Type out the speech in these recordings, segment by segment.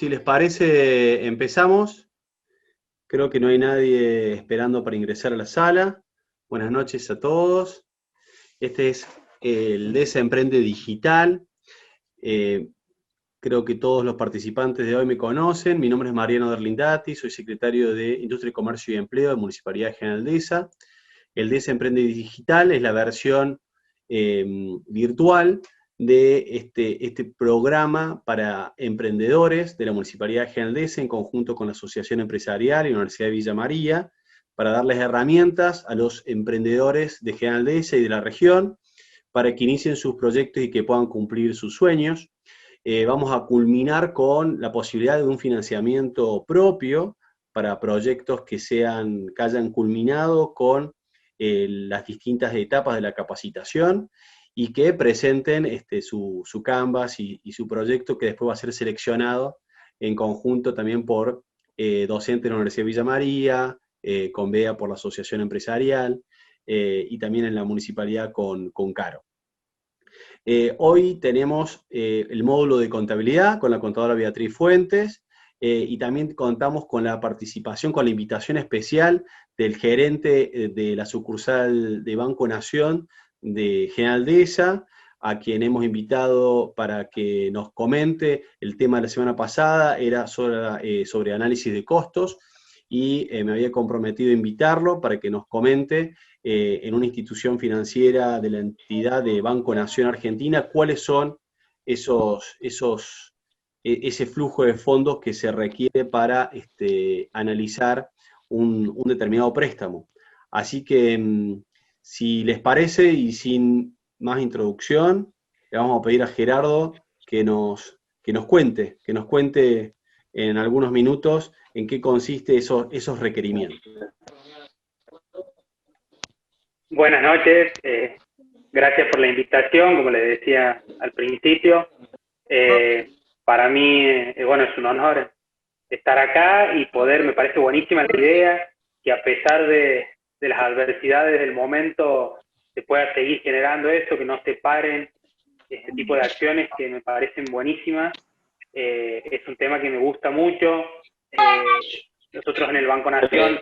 si les parece, empezamos. Creo que no hay nadie esperando para ingresar a la sala. Buenas noches a todos. Este es el DESA Emprende Digital. Creo que todos los participantes de hoy me conocen. Mi nombre es Mariano Derlindati, soy secretario de Industria, Comercio y Empleo de Municipalidad General DESA. El DESA Emprende Digital es la versión virtual de este programa para emprendedores de la Municipalidad General DESA en conjunto con la Asociación Empresarial y la Universidad de Villa María, para darles herramientas a los emprendedores de General DESA y de la región para que inicien sus proyectos y que puedan cumplir sus sueños. Vamos a culminar con la posibilidad de un financiamiento propio para proyectos que hayan culminado con las distintas etapas de la capacitación y que presenten su Canvas y su proyecto, que después va a ser seleccionado en conjunto también por docentes de la Universidad de Villa María, con BEA por la Asociación Empresarial, y también en la municipalidad con Caro. Hoy tenemos el módulo de contabilidad con la contadora Beatriz Fuentes, y también contamos con la participación, con la invitación especial del gerente de la sucursal de Banco Nación de General DESA, a quien hemos invitado para que nos comente. El tema de la semana pasada era sobre análisis de costos, y me había comprometido a invitarlo para que nos comente en una institución financiera de la entidad de Banco Nación Argentina cuáles son ese flujo de fondos que se requiere para analizar un determinado préstamo. Así que, si les parece, y sin más introducción, le vamos a pedir a Gerardo que nos cuente en algunos minutos en qué consiste esos requerimientos. Buenas noches, gracias por la invitación, como les decía al principio. Para mí, bueno, es un honor estar acá y me parece buenísima la idea que a pesar de las adversidades del momento se pueda seguir generando eso, que no se paren este tipo de acciones que me parecen buenísimas. Es un tema que me gusta mucho. Nosotros en el Banco Nación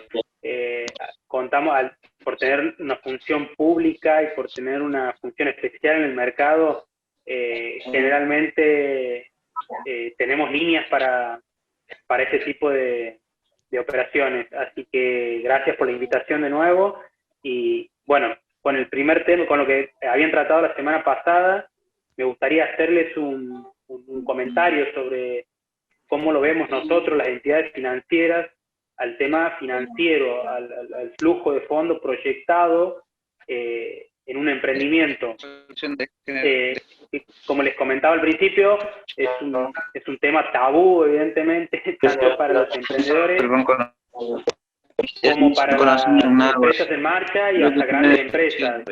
contamos por tener una función pública y por tener una función especial en el mercado. Generalmente tenemos líneas para este tipo de operaciones. Así que gracias por la invitación de nuevo. Y bueno, con el primer tema, con lo que habían tratado la semana pasada, me gustaría hacerles un comentario sobre cómo lo vemos nosotros, las entidades financieras, al tema financiero, al flujo de fondos proyectado en un emprendimiento. Como les comentaba al principio, es un tema tabú, evidentemente, tanto para los emprendedores como para las empresas en marcha y hasta grandes empresas,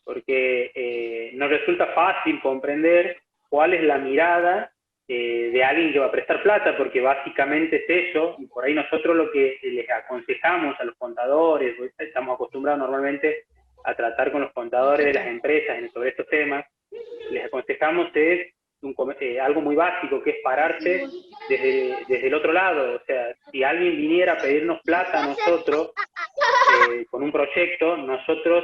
porque nos resulta fácil comprender cuál es la mirada de alguien que va a prestar plata, porque básicamente es eso, y por ahí nosotros lo que les aconsejamos a los contadores, estamos acostumbrados normalmente a tratar con los contadores de las empresas sobre estos temas, les aconsejamos algo muy básico, que es pararse desde el otro lado. O sea, si alguien viniera a pedirnos plata a nosotros con un proyecto, nosotros,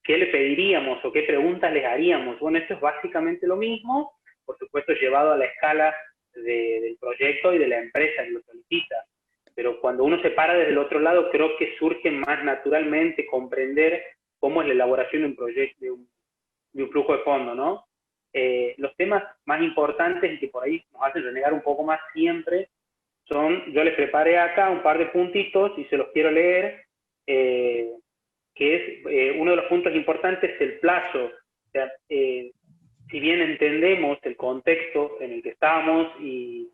¿qué le pediríamos o qué preguntas les haríamos? Bueno, esto es básicamente lo mismo, por supuesto llevado a la escala del proyecto y de la empresa que lo solicita. Pero cuando uno se para desde el otro lado, creo que surge más naturalmente comprender cómo es la elaboración de un proyecto, de un flujo de fondo, ¿no? Los temas más importantes y que por ahí nos hacen renegar un poco más siempre yo les preparé acá un par de puntitos y se los quiero leer, que es, uno de los puntos importantes es el plazo. O sea, si bien entendemos el contexto en el que estamos y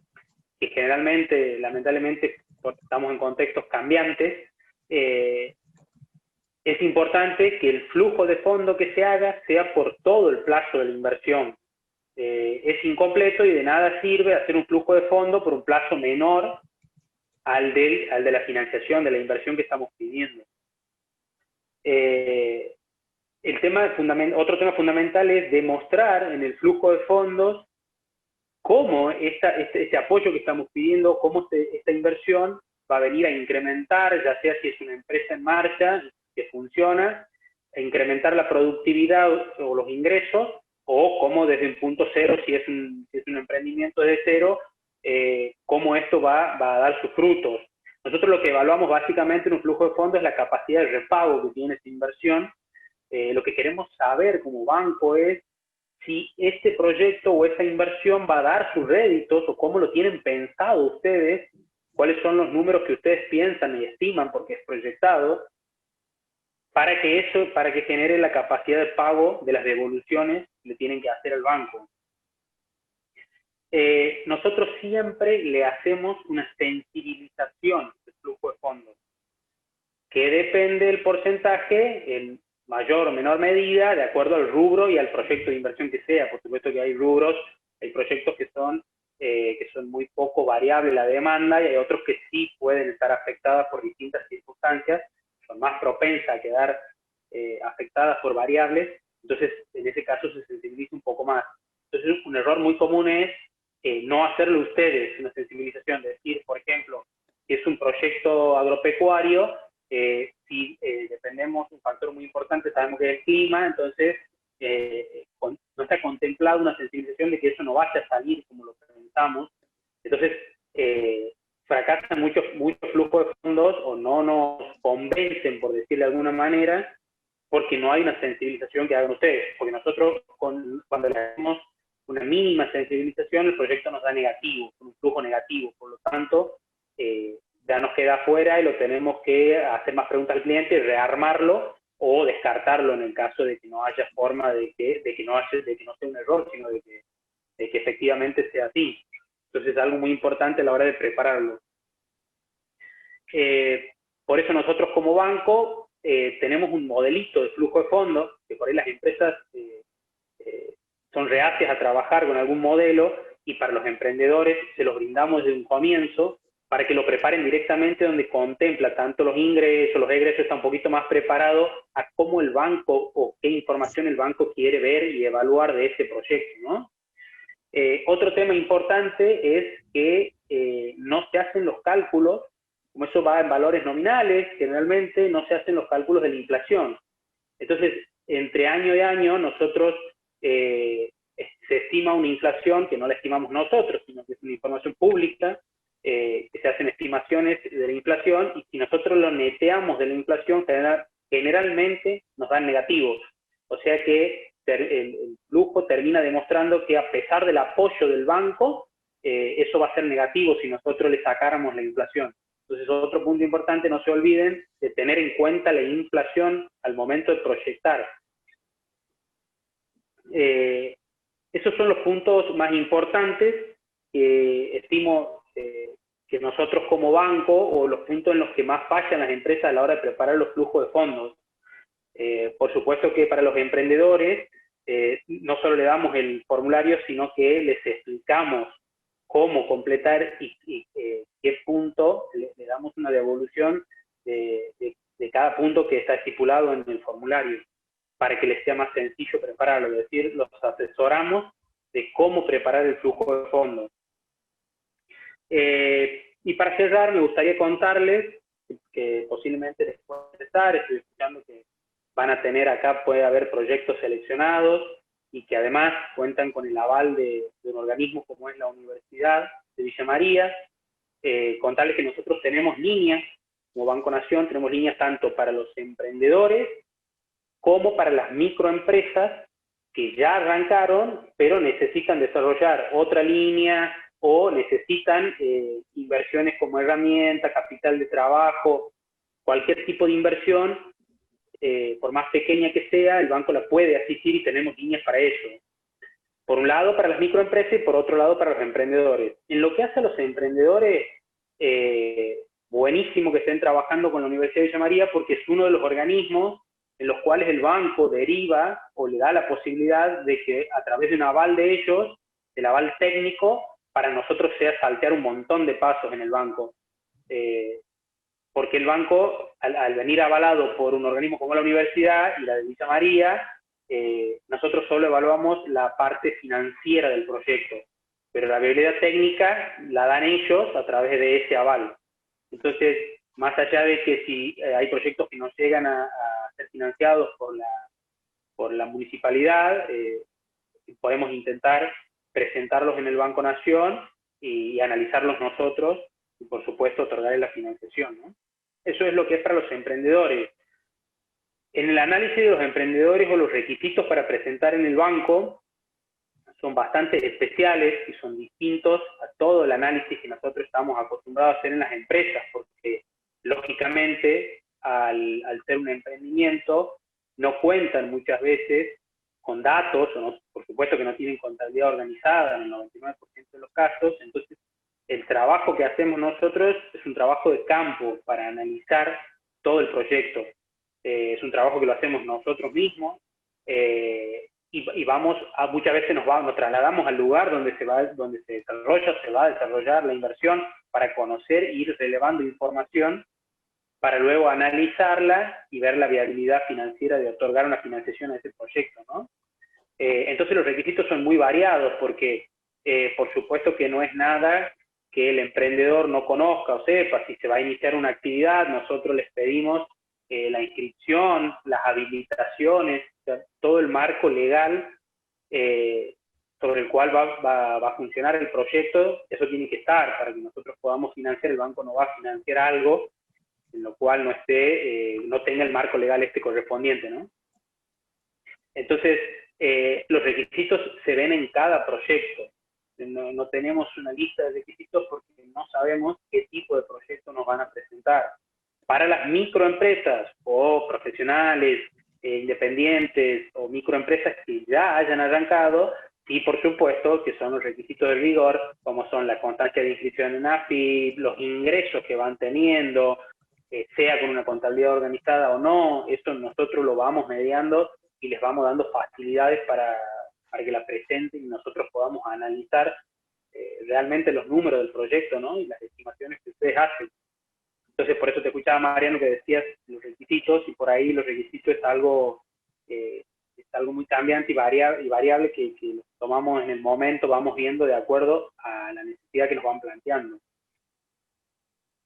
que generalmente, lamentablemente, estamos en contextos cambiantes, es importante que el flujo de fondo que se haga sea por todo el plazo de la inversión. Es incompleto y de nada sirve hacer un flujo de fondo por un plazo menor al de la financiación, de la inversión que estamos pidiendo. Otro tema fundamental es demostrar en el flujo de fondos cómo este apoyo que estamos pidiendo, cómo esta inversión va a venir a incrementar, ya sea si es una empresa en marcha que funciona, a incrementar la productividad o los ingresos, o cómo desde un punto cero, si es un emprendimiento desde cero, cómo esto va a dar sus frutos. Nosotros lo que evaluamos básicamente en un flujo de fondos es la capacidad de repago que tiene esta inversión. Lo que queremos saber como banco es si este proyecto o esta inversión va a dar sus réditos o cómo lo tienen pensado ustedes, cuáles son los números que ustedes piensan y estiman porque es proyectado, para que genere la capacidad de pago de las devoluciones que le tienen que hacer al banco. Nosotros siempre le hacemos una sensibilización del flujo de fondos, que depende del porcentaje en mayor o menor medida, de acuerdo al rubro y al proyecto de inversión que sea. Por supuesto que hay rubros, hay proyectos que son muy poco variables la demanda, y hay otros que sí pueden estar afectadas por distintas circunstancias, son más propensas a quedar afectadas por variables. Entonces en ese caso se sensibiliza un poco más. Entonces un error muy común es no hacerlo ustedes, una sensibilización, de decir, por ejemplo, si es un proyecto agropecuario, si dependemos, un factor muy importante, sabemos que es el clima, entonces no está contemplada una sensibilización de que eso no vaya a salir como lo pensamos. Entonces, fracasan muchos flujos de fondos o no nos convencen, por decirlo de alguna manera, porque no hay una sensibilización que hagan ustedes. Porque nosotros, cuando le hacemos una mínima sensibilización, el proyecto nos da negativo, un flujo negativo. Por lo tanto, ya nos queda afuera y lo tenemos que hacer más preguntas al cliente y rearmarlo o descartarlo en el caso de que no haya forma de que no sea un error, sino de que efectivamente sea así. Entonces es algo muy importante a la hora de prepararlo. Por eso nosotros como banco tenemos un modelito de flujo de fondos, que por ahí las empresas son reacias a trabajar con algún modelo, y para los emprendedores se los brindamos desde un comienzo para que lo preparen directamente, donde contempla tanto los ingresos, los egresos, está un poquito más preparado a cómo el banco o qué información el banco quiere ver y evaluar de ese proyecto, ¿no? Otro tema importante es que no se hacen los cálculos, como eso va en valores nominales, generalmente no se hacen los cálculos de la inflación. Entonces, entre año y año, nosotros se estima una inflación que no la estimamos nosotros, sino que es una información pública, que se hacen estimaciones de la inflación, y si nosotros lo neteamos de la inflación, generalmente nos dan negativos. O sea que el flujo termina demostrando que a pesar del apoyo del banco, eso va a ser negativo si nosotros le sacáramos la inflación. Entonces, otro punto importante, no se olviden de tener en cuenta la inflación al momento de proyectar. Esos son los puntos más importantes que estimo que nosotros como banco, o los puntos en los que más fallan las empresas a la hora de preparar los flujos de fondos. Por supuesto que para los emprendedores no solo le damos el formulario, sino que les explicamos cómo completar y qué punto, le damos una devolución de cada punto que está estipulado en el formulario, para que les sea más sencillo prepararlo. Es decir, los asesoramos de cómo preparar el flujo de fondos. Y para cerrar, me gustaría contarles que posiblemente les pueda interesar, estoy escuchando que van a tener acá, puede haber proyectos seleccionados, y que además cuentan con el aval de un organismo como es la Universidad de Villa María. Contarles que nosotros tenemos líneas, como Banco Nación, tenemos líneas tanto para los emprendedores como para las microempresas que ya arrancaron, pero necesitan desarrollar otra línea, o necesitan inversiones como herramienta, capital de trabajo, cualquier tipo de inversión, por más pequeña que sea, el banco la puede asistir y tenemos líneas para eso. Por un lado para las microempresas y por otro lado para los emprendedores. En lo que hace a los emprendedores, buenísimo que estén trabajando con la Universidad de Villa María, porque es uno de los organismos en los cuales el banco deriva o le da la posibilidad de que a través de un aval de ellos, el aval técnico, para nosotros sea saltear un montón de pasos en el banco. Porque el banco, al venir avalado por un organismo como la Universidad y la de Villa María, nosotros solo evaluamos la parte financiera del proyecto. pero la viabilidad técnica la dan ellos a través de ese aval. Entonces, más allá de que si hay proyectos que no llegan a ser financiados por la municipalidad, podemos intentar presentarlos en el Banco Nación y analizarlos nosotros y, por supuesto, otorgarles la financiación, ¿no? Eso es lo que es para los emprendedores. En el análisis de los emprendedores o los requisitos para presentar en el banco son bastante especiales y son distintos a todo el análisis que nosotros estamos acostumbrados a hacer en las empresas, porque lógicamente al ser un emprendimiento no cuentan muchas veces con datos, o no, por supuesto que no tienen contabilidad organizada en el 99% de los casos. Entonces el trabajo que hacemos nosotros es un trabajo de campo para analizar todo el proyecto. Es un trabajo que lo hacemos nosotros mismos, y vamos muchas veces nos trasladamos al lugar donde se va a desarrollar la inversión para conocer e ir relevando información para luego analizarla y ver la viabilidad financiera de otorgar una financiación a ese proyecto, ¿no? Entonces los requisitos son muy variados porque por supuesto que no es nada que el emprendedor no conozca o sepa. Si se va a iniciar una actividad, nosotros les pedimos la inscripción, las habilitaciones, o sea, todo el marco legal sobre el cual va a funcionar el proyecto. Eso tiene que estar para que nosotros podamos financiar. El banco no va a financiar algo en lo cual no tenga el marco legal correspondiente, ¿no? Entonces, los requisitos se ven en cada proyecto. No tenemos una lista de requisitos porque no sabemos qué tipo de proyecto nos van a presentar. Para las microempresas o profesionales, independientes o microempresas que ya hayan arrancado, sí, por supuesto, que son los requisitos de rigor, como son la constancia de inscripción en AFIP, los ingresos que van teniendo, sea con una contabilidad organizada o no. Eso nosotros lo vamos mediando y les vamos dando facilidades para que la presenten y nosotros podamos analizar realmente los números del proyecto, ¿no? Y las estimaciones que ustedes hacen. Entonces, por eso te escuchaba, Mariano, que decías los requisitos, y por ahí los requisitos es algo muy cambiante y variable que tomamos en el momento, vamos viendo de acuerdo a la necesidad que nos van planteando.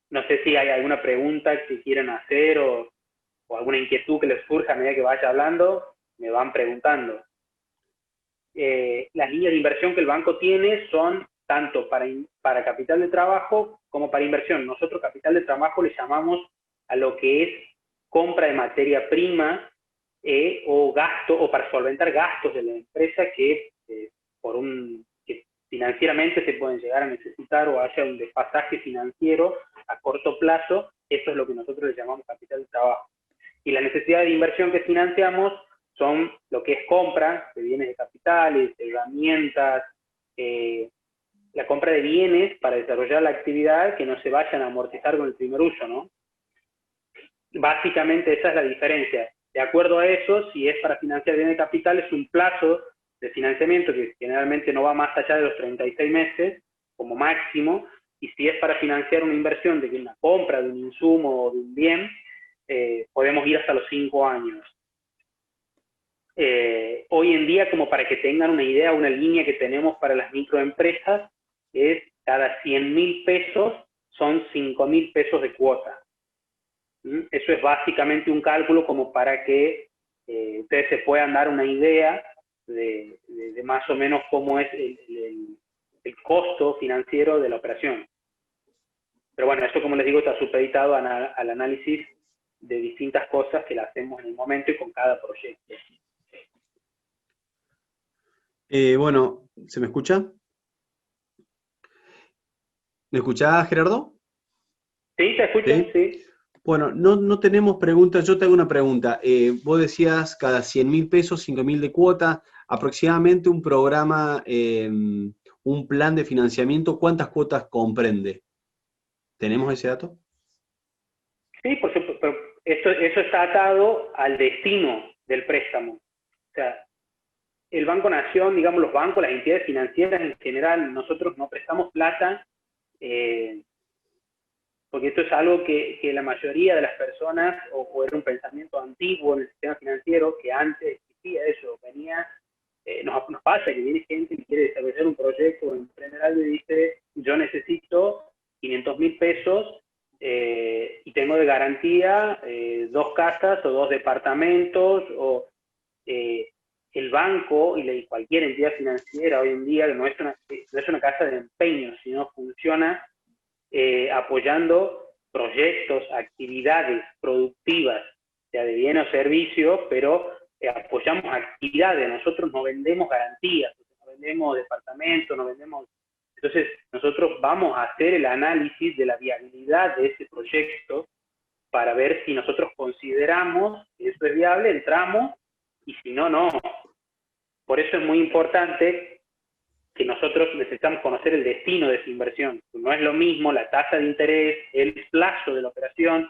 No sé si hay alguna pregunta que quieran hacer o alguna inquietud que les surja a medida que vaya hablando, me van preguntando. Las líneas de inversión que el banco tiene son tanto para capital de trabajo como para inversión. Nosotros capital de trabajo le llamamos a lo que es compra de materia prima o gasto, o para solventar gastos de la empresa que financieramente se pueden llegar a necesitar o haya un desfasaje financiero a corto plazo. Eso es lo que nosotros le llamamos capital de trabajo. Y la necesidad de inversión que financiamos son lo que es compra de bienes de capitales, herramientas, la compra de bienes para desarrollar la actividad que no se vayan a amortizar con el primer uso, ¿no? Básicamente esa es la diferencia. De acuerdo a eso, si es para financiar bienes de capital, es un plazo de financiamiento que generalmente no va más allá de los 36 meses como máximo, y si es para financiar una inversión de una compra de un insumo o de un bien, podemos ir hasta los 5 años. Hoy en día, como para que tengan una idea, una línea que tenemos para las microempresas es cada 100.000 pesos son 5.000 pesos de cuota. Eso es básicamente un cálculo como para que ustedes se puedan dar una idea de más o menos cómo es el costo financiero de la operación. Pero bueno, esto, como les digo, está supeditado al análisis de distintas cosas que la hacemos en el momento y con cada proyecto. Bueno, ¿se me escucha? ¿Me escuchás, Gerardo? Sí, se escucha, sí. Bueno, no tenemos preguntas. Yo te hago una pregunta. Vos decías cada 100.000 pesos, 5.000 de cuota, aproximadamente un programa, un plan de financiamiento, ¿cuántas cuotas comprende? ¿Tenemos ese dato? Sí, por supuesto, pero eso está atado al destino del préstamo. O sea, el Banco Nación, digamos, los bancos, las entidades financieras en general, nosotros no prestamos plata, porque esto es algo que la mayoría de las personas, o era un pensamiento antiguo en el sistema financiero, que antes existía eso, venía nos pasa que viene gente que quiere desarrollar un proyecto o emprender algo y dice, yo necesito 500.000 pesos y tengo de garantía 2 casas o 2 departamentos, o el banco y cualquier entidad financiera hoy en día no es una casa de empeño, sino funciona apoyando proyectos, actividades productivas, sea de bien o servicio, pero apoyamos actividades. Nosotros no vendemos garantías, no vendemos departamentos, no vendemos. Entonces, nosotros vamos a hacer el análisis de la viabilidad de ese proyecto para ver si nosotros consideramos que eso es viable, entramos, y si no, no. Por eso es muy importante que nosotros necesitamos conocer el destino de esa inversión. No es lo mismo la tasa de interés, el plazo de la operación,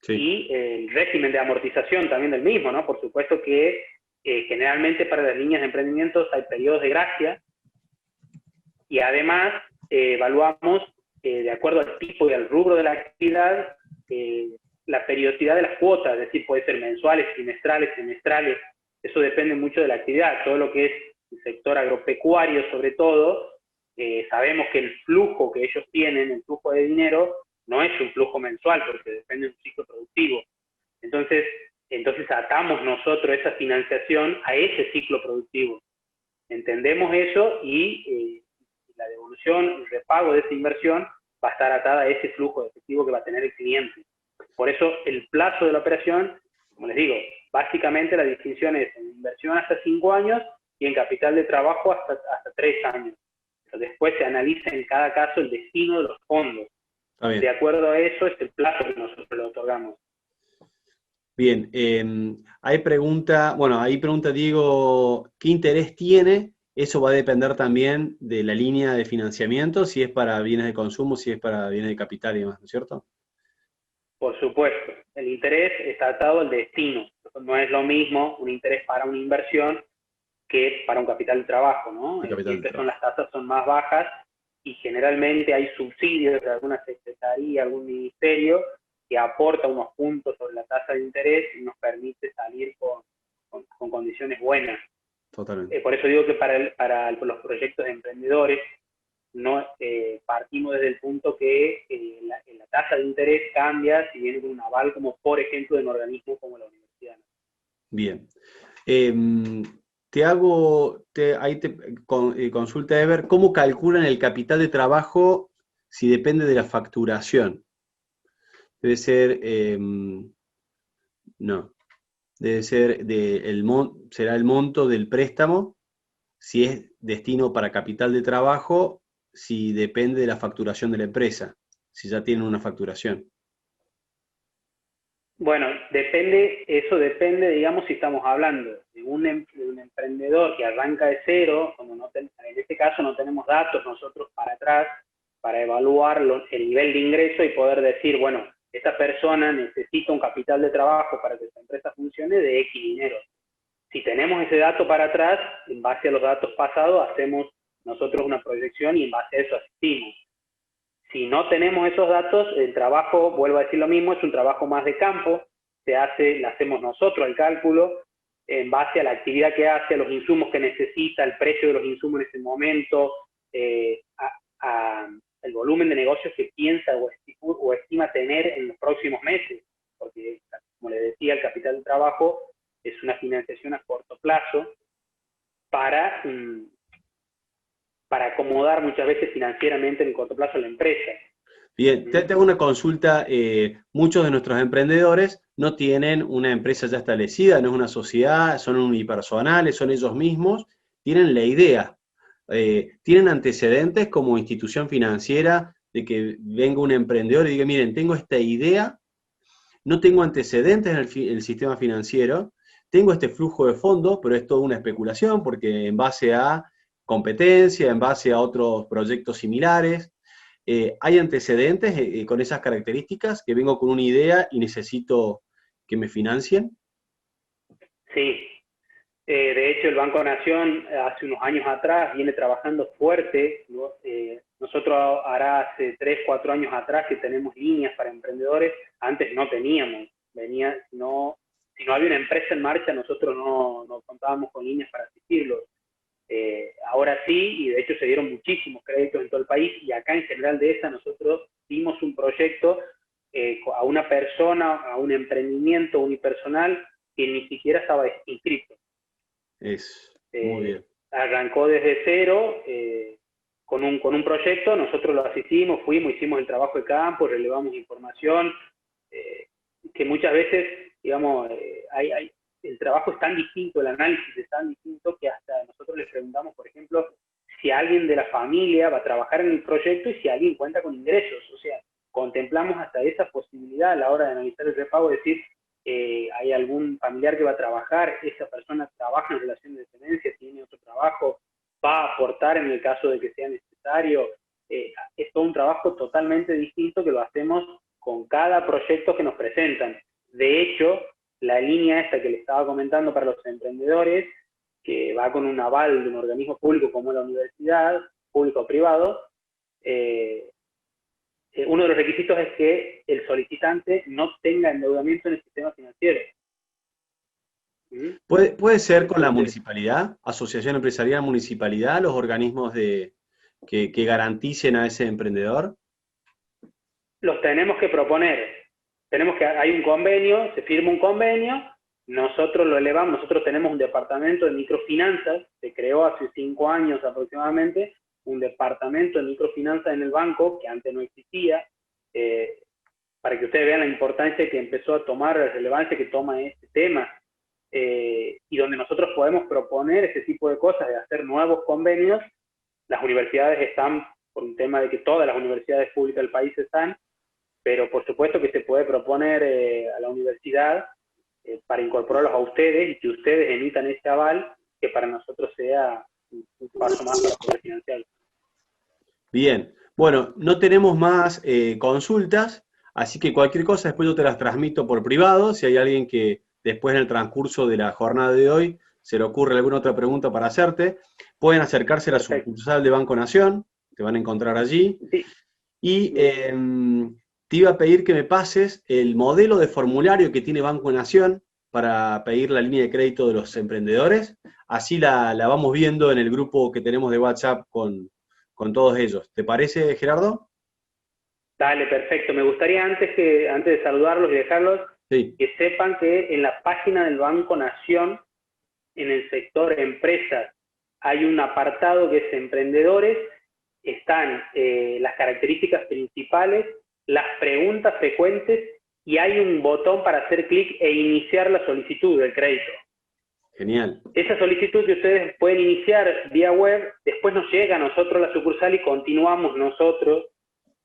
sí, y el régimen de amortización también del mismo, ¿no? Por supuesto que generalmente para las líneas de emprendimientos hay periodos de gracia, y además evaluamos, de acuerdo al tipo y al rubro de la actividad, la periodicidad de las cuotas, es decir, puede ser mensuales, trimestrales, semestrales. Eso depende mucho de la actividad. Todo lo que es el sector agropecuario, sobre todo, sabemos que el flujo que ellos tienen, el flujo de dinero, no es un flujo mensual, porque depende de un ciclo productivo. Entonces atamos nosotros esa financiación a ese ciclo productivo. Entendemos eso y la devolución, el repago de esa inversión va a estar atada a ese flujo de efectivo que va a tener el cliente. Por eso el plazo de la operación, como les digo, básicamente la distinción es en inversión hasta 5 años y en capital de trabajo hasta 3 años. Pero después se analiza en cada caso el destino de los fondos. De acuerdo a eso es el plazo que nosotros le otorgamos. Bien, ahí pregunta Diego, ¿qué interés tiene? Eso va a depender también de la línea de financiamiento, si es para bienes de consumo, si es para bienes de capital y demás, ¿no es cierto? Por supuesto, el interés está atado al destino. No es lo mismo un interés para una inversión que para un capital de trabajo, ¿no? Siempre las tasas son más bajas y generalmente hay subsidios de alguna secretaría, algún ministerio que aporta unos puntos sobre la tasa de interés y nos permite salir con condiciones buenas. Totalmente. Por eso digo que para los proyectos de emprendedores no partimos desde el punto que la tasa de interés cambia si viene con un aval, como por ejemplo de un organismo como la universidad. Bien. Consulta Ever, ¿cómo calculan el capital de trabajo si depende de la facturación? Debe ser, no, debe ser será el monto del préstamo, si es destino para capital de trabajo, si depende de la facturación de la empresa, si ya tienen una facturación. Bueno, eso depende, digamos, si estamos hablando de un emprendedor que arranca de cero, en este caso no tenemos datos nosotros para atrás, para evaluar el nivel de ingreso y poder decir, bueno, esta persona necesita un capital de trabajo para que esta empresa funcione de X dinero. Si tenemos ese dato para atrás, en base a los datos pasados, hacemos nosotros una proyección y en base a eso asistimos. Si no tenemos esos datos, el trabajo, vuelvo a decir lo mismo, es un trabajo más de campo, lo hacemos nosotros el cálculo, en base a la actividad que hace, a los insumos que necesita, el precio de los insumos en ese momento, el volumen de negocios que piensa o estima tener en los próximos meses, porque, como les decía, el capital de trabajo es una financiación a corto plazo para acomodar muchas veces financieramente en corto plazo a la empresa. Bien, te hago una consulta. Muchos de nuestros emprendedores no tienen una empresa ya establecida, no es una sociedad, son unipersonales, son ellos mismos, tienen la idea. ¿Tienen antecedentes como institución financiera de que venga un emprendedor y diga, miren, tengo esta idea, no tengo antecedentes en el sistema financiero, tengo este flujo de fondos, pero es toda una especulación porque en base a competencia, en base a otros proyectos similares, ¿hay antecedentes con esas características, que vengo con una idea y necesito que me financien? Sí. De hecho, el Banco Nación hace unos años atrás viene trabajando fuerte. Nosotros hace 3, 4 años atrás que tenemos líneas para emprendedores, antes no teníamos. Si no había una empresa en marcha, nosotros no contábamos con líneas para asistirlos. Ahora sí, y de hecho se dieron muchísimos créditos en todo el país, y acá en General Dehesa nosotros dimos un proyecto a una persona, a un emprendimiento unipersonal que ni siquiera estaba inscrito. Muy bien. Arrancó desde cero, con un proyecto, nosotros lo asistimos, fuimos, hicimos el trabajo de campo, relevamos información, que muchas veces, digamos, el trabajo es tan distinto, el análisis es tan distinto, que hasta nosotros les preguntamos, por ejemplo, si alguien de la familia va a trabajar en el proyecto y si alguien cuenta con ingresos. O sea, contemplamos hasta esa posibilidad a la hora de analizar el repago, decir, hay algún familiar que va a trabajar, esa persona trabaja en relación de dependencia, tiene otro trabajo, va a aportar en el caso de que sea necesario. Es todo un trabajo totalmente distinto que lo hacemos con cada proyecto que nos presentan. De hecho, la línea esta que le estaba comentando para los emprendedores, que va con un aval de un organismo público como la universidad, público o privado, uno de los requisitos es que el solicitante no tenga endeudamiento en el sistema financiero. ¿Puede ser con la municipalidad, asociación empresarial, municipalidad, los organismos que garanticen a ese emprendedor? Los tenemos que proponer. Hay un convenio, se firma un convenio, nosotros lo elevamos, nosotros tenemos un departamento de microfinanzas, se creó hace 5 años aproximadamente, un departamento de microfinanzas en el banco, que antes no existía, para que ustedes vean la importancia que empezó a tomar, la relevancia que toma este tema, y donde nosotros podemos proponer ese tipo de cosas, de hacer nuevos convenios. Las universidades están, por un tema de que todas las universidades públicas del país están, pero por supuesto que se puede proponer a la universidad para incorporarlos a ustedes y que ustedes emitan ese aval, que para nosotros sea un paso más para poder financiarlo. Bien, bueno, no tenemos más consultas, así que cualquier cosa después yo te las transmito por privado. Si hay alguien que después en el transcurso de la jornada de hoy se le ocurre alguna otra pregunta para hacerte, pueden acercarse a la sucursal de Banco Nación, te van a encontrar allí. Sí. Y te iba a pedir que me pases el modelo de formulario que tiene Banco Nación para pedir la línea de crédito de los emprendedores. Así la vamos viendo en el grupo que tenemos de WhatsApp con todos ellos. ¿Te parece, Gerardo? Dale, perfecto. Me gustaría antes de saludarlos y dejarlos, sí, que sepan que en la página del Banco Nación, en el sector empresas, hay un apartado que es emprendedores, están las características principales, las preguntas frecuentes, y hay un botón para hacer clic e iniciar la solicitud del crédito. Genial. Esa solicitud que ustedes pueden iniciar vía web, después nos llega a nosotros a la sucursal y continuamos nosotros,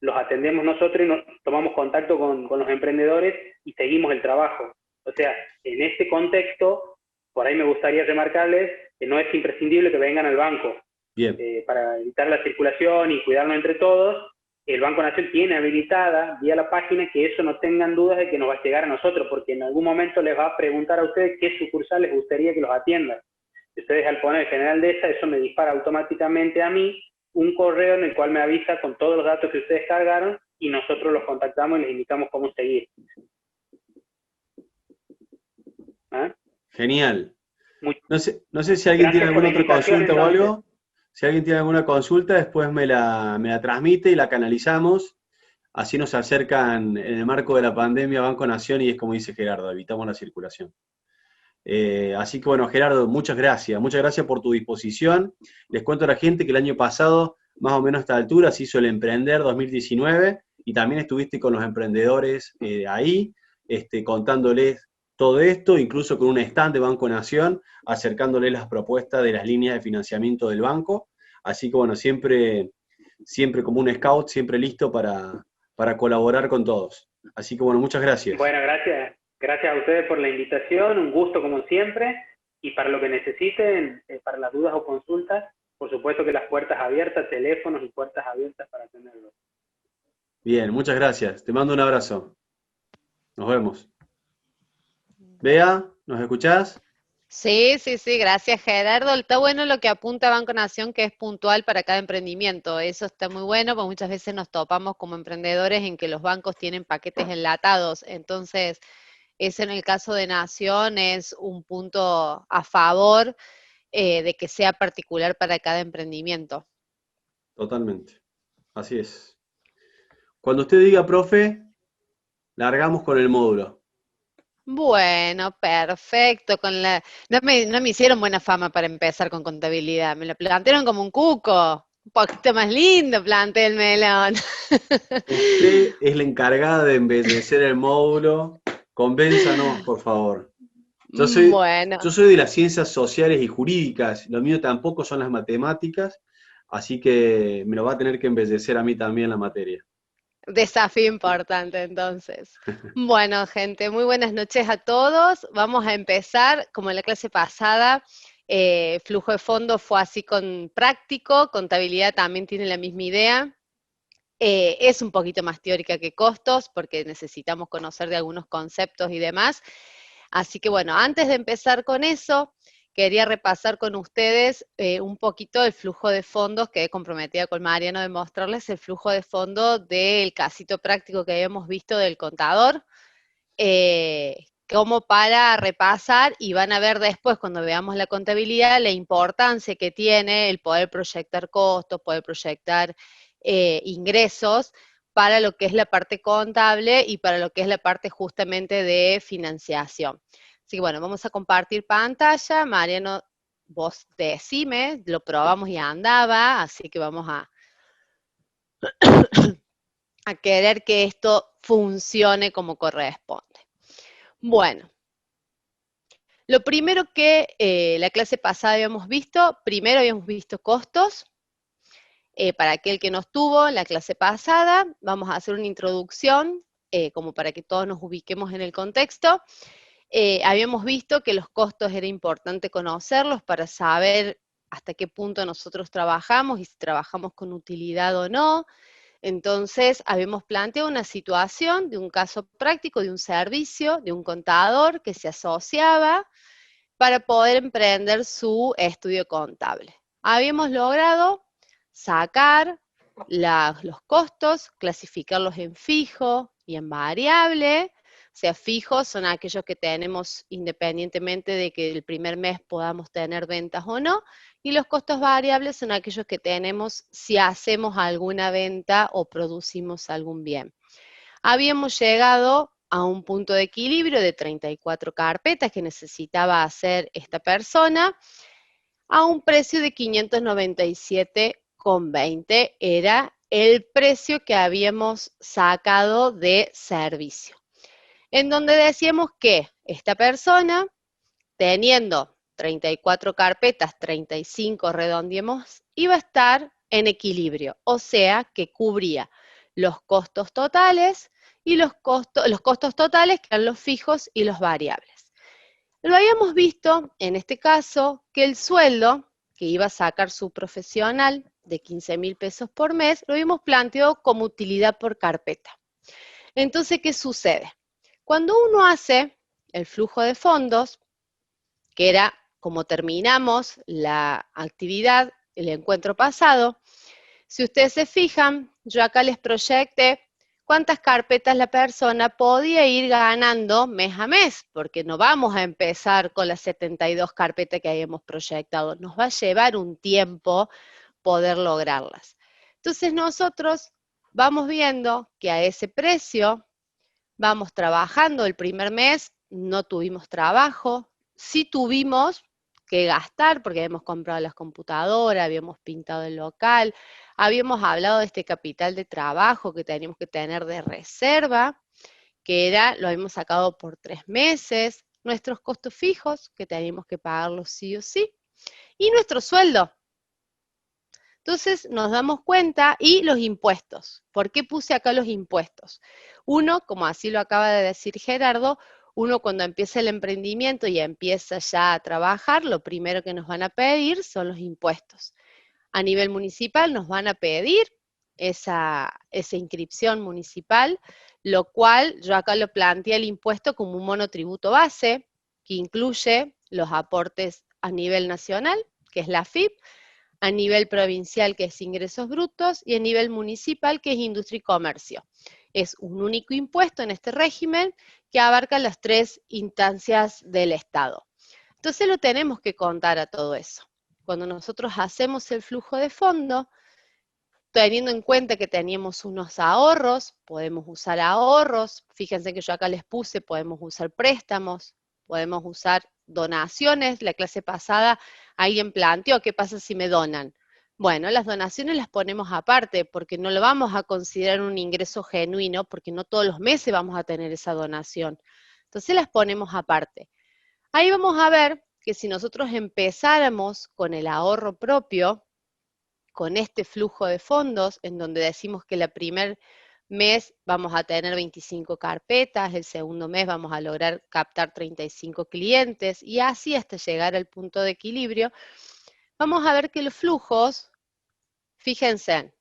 los atendemos nosotros y nos tomamos contacto con los emprendedores y seguimos el trabajo. O sea, en este contexto, por ahí me gustaría remarcarles que no es imprescindible que vengan al banco. Bien. Para evitar la circulación y cuidarnos entre todos, el Banco Nación tiene habilitada vía la página que eso no tengan dudas de que nos va a llegar a nosotros, porque en algún momento les va a preguntar a ustedes qué sucursal les gustaría que los atienda. Ustedes al poner General Dehesa, eso me dispara automáticamente a mí un correo en el cual me avisa con todos los datos que ustedes cargaron y nosotros los contactamos y les indicamos cómo seguir. ¿Ah? Genial. No sé si alguien tiene alguna otra consulta o algo. Si alguien tiene alguna consulta, después me la transmite y la canalizamos. Así nos acercan en el marco de la pandemia Banco Nación y es como dice Gerardo, evitamos la circulación. Así que bueno, Gerardo, muchas gracias por tu disposición. Les cuento a la gente que el año pasado, más o menos a esta altura, se hizo el Emprender 2019 y también estuviste con los emprendedores ahí, contándoles todo esto, incluso con un stand de Banco Nación, acercándoles las propuestas de las líneas de financiamiento del banco. Así que bueno, siempre como un scout, siempre listo para colaborar con todos. Así que bueno, muchas gracias. Bueno, gracias. Gracias a ustedes por la invitación, un gusto como siempre, y para lo que necesiten, para las dudas o consultas, por supuesto que las puertas abiertas, teléfonos y puertas abiertas para atenderlos. Bien, muchas gracias. Te mando un abrazo. Nos vemos. Bea, ¿nos escuchás? Sí, gracias Gerardo. Está bueno lo que apunta Banco Nación, que es puntual para cada emprendimiento. Eso está muy bueno, porque muchas veces nos topamos como emprendedores en que los bancos tienen paquetes enlatados. Entonces, Eso en el caso de Nación es un punto a favor de que sea particular para cada emprendimiento. Totalmente. Así es. Cuando usted diga, profe, largamos con el módulo. Bueno, perfecto. No me hicieron buena fama para empezar con contabilidad, me lo plantearon como un cuco. Un poquito más lindo planteé el melón. Usted es la encargada de embellecer el módulo. Convénzanos, por favor. Yo soy, Bueno, yo soy de las ciencias sociales y jurídicas. Lo mío tampoco son las matemáticas, así que me lo va a tener que embellecer a mí también la materia. desafío importante entonces. Bueno, gente, muy buenas noches a todos. Vamos a empezar, como en la clase pasada, flujo de fondo fue así con práctico, contabilidad también tiene la misma idea. Es un poquito más teórica que costos, porque necesitamos conocer de algunos conceptos y demás. Así que bueno, antes de empezar con eso, quería repasar con ustedes un poquito el flujo de fondos, quedé comprometida con Mariano de mostrarles el flujo de fondo del casito práctico que habíamos visto del contador, como para repasar, y van a ver después cuando veamos la contabilidad la importancia que tiene el poder proyectar costos, poder proyectar ingresos para lo que es la parte contable y para lo que es la parte justamente de financiación. Así que bueno, vamos a compartir pantalla. Mariano, vos decime, lo probamos y andaba, así que vamos a querer que esto funcione como corresponde. Bueno, lo primero que la clase pasada habíamos visto, primero habíamos visto costos. Para aquel que no estuvo la clase pasada, vamos a hacer una introducción, como para que todos nos ubiquemos en el contexto. Habíamos visto que los costos era importante conocerlos para saber hasta qué punto nosotros trabajamos y si trabajamos con utilidad o no. Entonces, habíamos planteado una situación de un caso práctico, de un servicio, de un contador que se asociaba para poder emprender su estudio contable. Habíamos logrado sacar los costos, clasificarlos en fijo y en variable. O sea, fijos son aquellos que tenemos independientemente de que el primer mes podamos tener ventas o no, y los costos variables son aquellos que tenemos si hacemos alguna venta o producimos algún bien. Habíamos llegado a un punto de equilibrio de 34 carpetas que necesitaba hacer esta persona a un precio de 597,20. Era el precio que habíamos sacado de servicio. En donde decíamos que esta persona, teniendo 34 carpetas, 35 redondeemos, iba a estar en equilibrio, o sea que cubría los costos totales y los costos totales que eran los fijos y los variables. Lo habíamos visto, en este caso, que el sueldo que iba a sacar su profesional de 15.000 pesos por mes, lo habíamos planteado como utilidad por carpeta. Entonces, ¿qué sucede? Cuando uno hace el flujo de fondos, que era como terminamos la actividad, el encuentro pasado, si ustedes se fijan, yo acá les proyecté cuántas carpetas la persona podía ir ganando mes a mes, porque no vamos a empezar con las 72 carpetas que habíamos proyectado, nos va a llevar un tiempo poder lograrlas. Entonces nosotros vamos viendo que a ese precio vamos trabajando el primer mes, no tuvimos trabajo, sí tuvimos que gastar porque habíamos comprado las computadoras, habíamos pintado el local, habíamos hablado de este capital de trabajo que teníamos que tener de reserva, que lo habíamos sacado por 3 meses, nuestros costos fijos, que teníamos que pagarlos sí o sí, y nuestro sueldo. Entonces nos damos cuenta, y los impuestos. ¿Por qué puse acá los impuestos? Uno, como así lo acaba de decir Gerardo, uno cuando empieza el emprendimiento y empieza ya a trabajar, lo primero que nos van a pedir son los impuestos. A nivel municipal nos van a pedir esa inscripción municipal, lo cual yo acá lo planteé el impuesto como un monotributo base, que incluye los aportes a nivel nacional, que es la AFIP, a nivel provincial, que es ingresos brutos, y a nivel municipal, que es industria y comercio. Es un único impuesto en este régimen que abarca las 3 instancias del Estado. Entonces lo tenemos que contar a todo eso. Cuando nosotros hacemos el flujo de fondo, teniendo en cuenta que teníamos unos ahorros, podemos usar ahorros, fíjense que yo acá les puse, podemos usar préstamos, podemos usar donaciones. La clase pasada alguien planteó, ¿qué pasa si me donan? Bueno, las donaciones las ponemos aparte, porque no lo vamos a considerar un ingreso genuino, porque no todos los meses vamos a tener esa donación. Entonces las ponemos aparte. Ahí vamos a ver que si nosotros empezáramos con el ahorro propio, con este flujo de fondos, en donde decimos que el primer mes vamos a tener 25 carpetas, el segundo mes vamos a lograr captar 35 clientes, y así hasta llegar al punto de equilibrio, vamos a ver que los flujos, fíjense,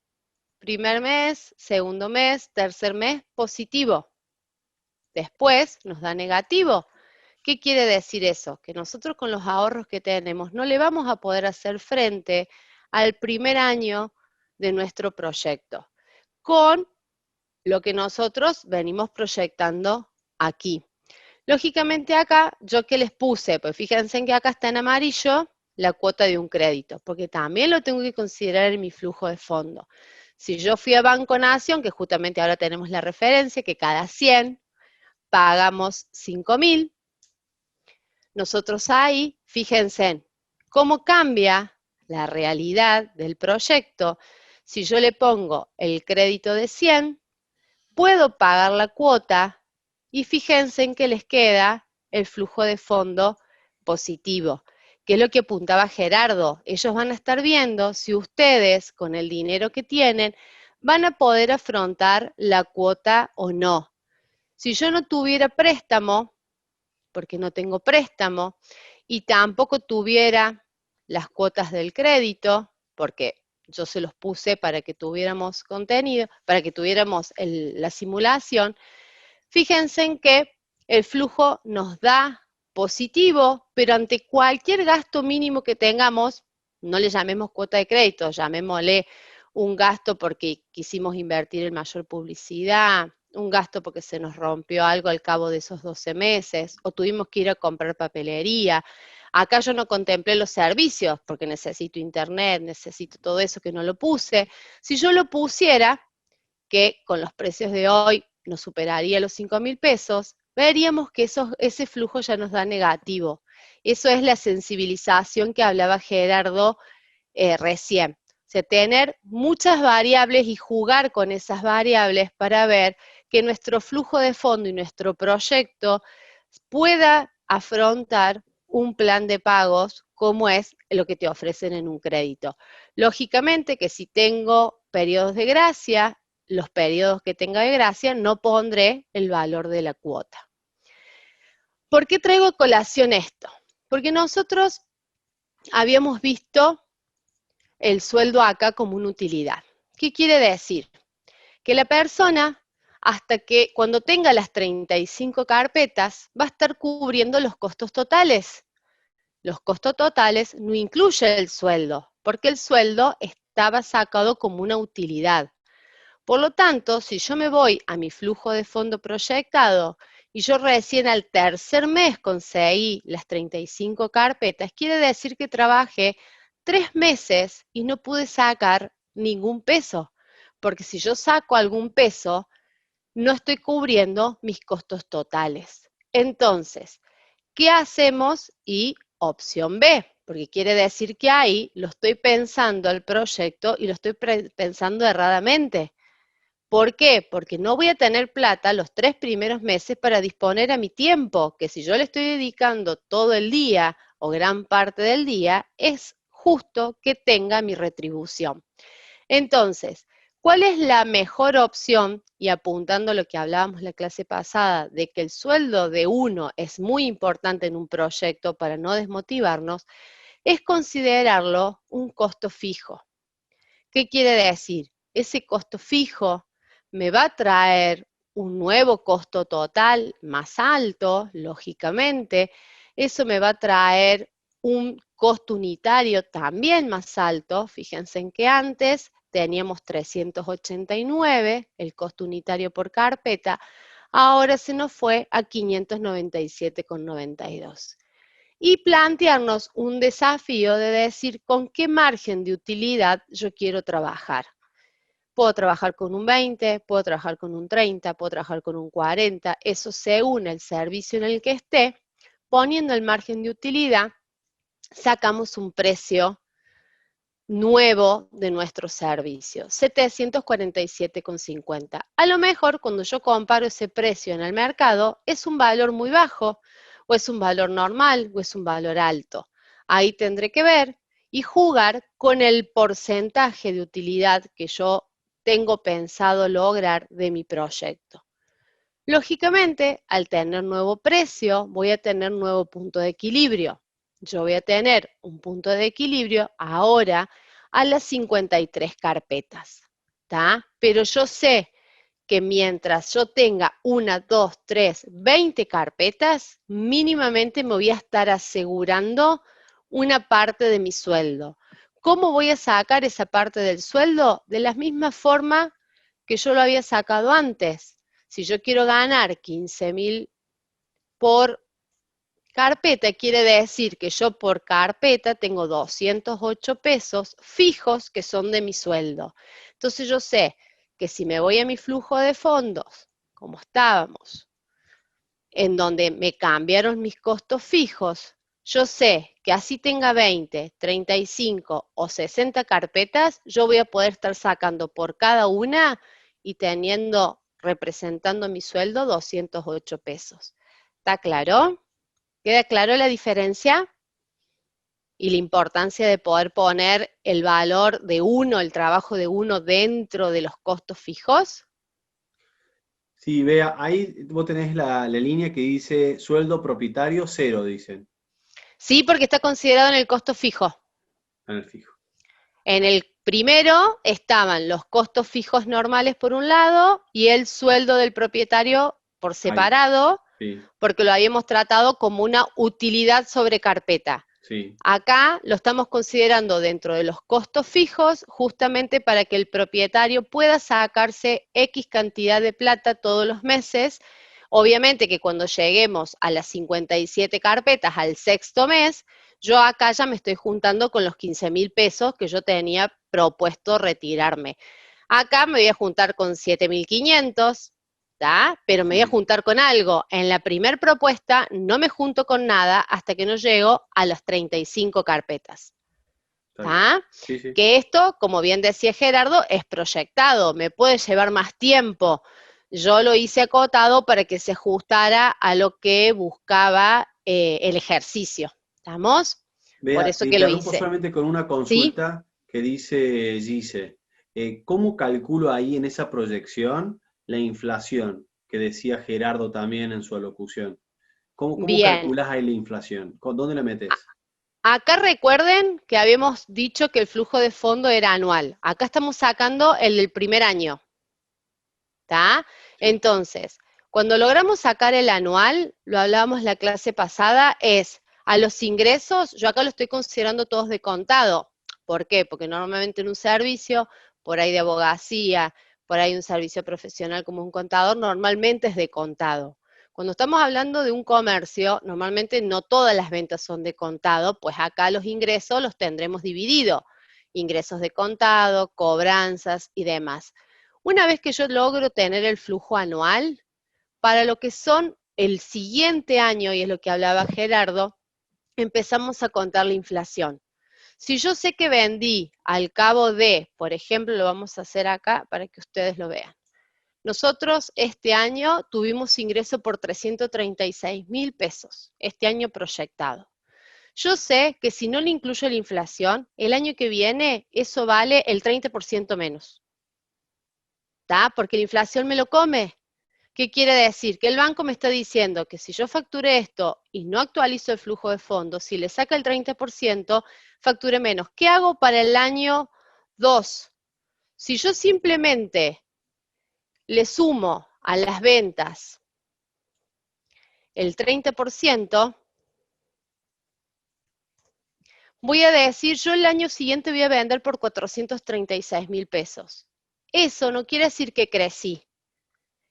primer mes, segundo mes, tercer mes, positivo. Después nos da negativo. ¿Qué quiere decir eso? Que nosotros con los ahorros que tenemos no le vamos a poder hacer frente al primer año de nuestro proyecto, con lo que nosotros venimos proyectando aquí. Lógicamente acá, ¿yo qué les puse? Pues fíjense en que acá está en amarillo la cuota de un crédito, porque también lo tengo que considerar en mi flujo de fondo. Si yo fui a Banco Nación, que justamente ahora tenemos la referencia, que cada 100 pagamos 5.000, nosotros ahí, fíjense, cómo cambia la realidad del proyecto. Si yo le pongo el crédito de 100, puedo pagar la cuota y fíjense en que les queda el flujo de fondo positivo, que es lo que apuntaba Gerardo. Ellos van a estar viendo si ustedes, con el dinero que tienen, van a poder afrontar la cuota o no. Si yo no tuviera préstamo, porque no tengo préstamo, y tampoco tuviera las cuotas del crédito, porque yo se los puse para que tuviéramos contenido, para que tuviéramos la simulación, fíjense en que el flujo nos da positivo, pero ante cualquier gasto mínimo que tengamos, no le llamemos cuota de crédito, llamémosle un gasto porque quisimos invertir en mayor publicidad, un gasto porque se nos rompió algo al cabo de esos 12 meses, o tuvimos que ir a comprar papelería. Acá yo no contemplé los servicios, porque necesito internet, necesito todo eso que no lo puse. Si yo lo pusiera, que con los precios de hoy nos superaría los 5.000 pesos, veríamos que ese flujo ya nos da negativo. Eso es la sensibilización que hablaba Gerardo recién. O sea, tener muchas variables y jugar con esas variables para ver que nuestro flujo de fondo y nuestro proyecto pueda afrontar un plan de pagos como es lo que te ofrecen en un crédito. Lógicamente que si tengo periodos de gracia, los periodos que tenga de gracia, no pondré el valor de la cuota. ¿Por qué traigo a colación esto? Porque nosotros habíamos visto el sueldo acá como una utilidad. ¿Qué quiere decir? Que la persona, hasta que cuando tenga las 35 carpetas, va a estar cubriendo los costos totales. Los costos totales no incluyen el sueldo, porque el sueldo estaba sacado como una utilidad. Por lo tanto, si yo me voy a mi flujo de fondo proyectado y yo recién al tercer mes conseguí las 35 carpetas, quiere decir que trabajé 3 meses y no pude sacar ningún peso, porque si yo saco algún peso, no estoy cubriendo mis costos totales. Entonces, ¿qué hacemos? Y opción B, porque quiere decir que ahí lo estoy pensando el proyecto y lo estoy pensando erradamente. ¿Por qué? Porque no voy a tener plata los 3 primeros meses para disponer a mi tiempo, que si yo le estoy dedicando todo el día o gran parte del día, es justo que tenga mi retribución. Entonces, ¿cuál es la mejor opción? Y apuntando a lo que hablábamos en la clase pasada, de que el sueldo de uno es muy importante en un proyecto para no desmotivarnos, es considerarlo un costo fijo. ¿Qué quiere decir? Ese costo fijo me va a traer un nuevo costo total más alto, lógicamente. Eso me va a traer un costo unitario también más alto. Fíjense en que antes teníamos 389, el costo unitario por carpeta. ahora se nos fue a 597,92. Y plantearnos un desafío de decir con qué margen de utilidad yo quiero trabajar. Puedo trabajar con un 20, puedo trabajar con un 30, puedo trabajar con un 40, eso según el servicio en el que esté. Poniendo el margen de utilidad, sacamos un precio nuevo de nuestro servicio, 747,50. A lo mejor cuando yo comparo ese precio en el mercado, es un valor muy bajo, o es un valor normal, o es un valor alto. Ahí tendré que ver y jugar con el porcentaje de utilidad que yo tengo pensado lograr de mi proyecto. Lógicamente, al tener nuevo precio, voy a tener nuevo punto de equilibrio. Yo voy a tener un punto de equilibrio ahora a las 53 carpetas, ¿tá? Pero yo sé que mientras yo tenga 1, 2, 3, 20 carpetas, mínimamente me voy a estar asegurando una parte de mi sueldo. ¿Cómo voy a sacar esa parte del sueldo? De la misma forma que yo lo había sacado antes. Si yo quiero ganar 15.000 por carpeta, quiere decir que yo por carpeta tengo 208 pesos fijos que son de mi sueldo. Entonces yo sé que si me voy a mi flujo de fondos, como estábamos, en donde me cambiaron mis costos fijos, yo sé que así tenga 20, 35 o 60 carpetas, yo voy a poder estar sacando por cada una y representando mi sueldo 208 pesos. ¿Está claro? ¿Queda claro la diferencia? Y la importancia de poder poner el valor de uno, el trabajo de uno dentro de los costos fijos. Sí, vea, ahí vos tenés la línea que dice sueldo propietario cero, dicen, Sí, porque está considerado en el costo fijo. en el fijo. En el primero estaban los costos fijos normales por un lado y el sueldo del propietario por Ahí, separado, sí, porque lo habíamos tratado como una utilidad sobre carpeta. sí. Acá lo estamos considerando dentro de los costos fijos, justamente para que el propietario pueda sacarse X cantidad de plata todos los meses. Obviamente que cuando lleguemos a las 57 carpetas al sexto mes, yo acá ya me estoy juntando con los 15.000 pesos que yo tenía propuesto retirarme. Acá me voy a juntar con 7.500, ¿tá? Pero me voy a Sí, juntar con algo. En la primer propuesta no me junto con nada hasta que no llego a las 35 carpetas, está bien. ¿tá? Sí, sí. Que esto, como bien decía Gerardo, es proyectado, me puede llevar más tiempo. Yo lo hice acotado para que se ajustara a lo que buscaba el ejercicio. ¿Estamos? Por Vea, eso te que lo interrumpo hice. solamente con una ¿Sí? consulta que dice Gise. ¿Cómo calculo ahí en esa proyección la inflación que decía Gerardo también en su alocución? ¿Cómo Bien. calculas ahí la inflación? ¿Con dónde la metes? Acá recuerden que habíamos dicho que el flujo de fondo era anual. Acá estamos sacando el del primer año. ¿Está? Sí, Entonces, cuando logramos sacar el anual, lo hablábamos la clase pasada, es a los ingresos, yo acá lo estoy considerando todos de contado. ¿Por qué? Porque normalmente en un servicio, por ahí de abogacía, por ahí un servicio profesional como un contador, normalmente es de contado. Cuando estamos hablando de un comercio, normalmente no todas las ventas son de contado, pues acá los ingresos los tendremos divididos. Ingresos de contado, cobranzas y demás. Una vez que yo logro tener el flujo anual, para lo que son el siguiente año, y es lo que hablaba Gerardo, empezamos a contar la inflación. Si yo sé que vendí al cabo de, por ejemplo, lo vamos a hacer acá para que ustedes lo vean. Nosotros este año tuvimos ingreso por 336.000 pesos, este año proyectado. Yo sé que si no le incluyo la inflación, el año que viene eso vale el 30% menos. ¿Está? Porque la inflación me lo come. ¿Qué quiere decir? Que el banco me está diciendo que si yo facturé esto y no actualizo el flujo de fondos, si le saca el 30%, facture menos. ¿Qué hago para el año 2? Si yo simplemente le sumo a las ventas el 30%, voy a decir, yo el año siguiente voy a vender por 436.000 pesos. Eso no quiere decir que crecí.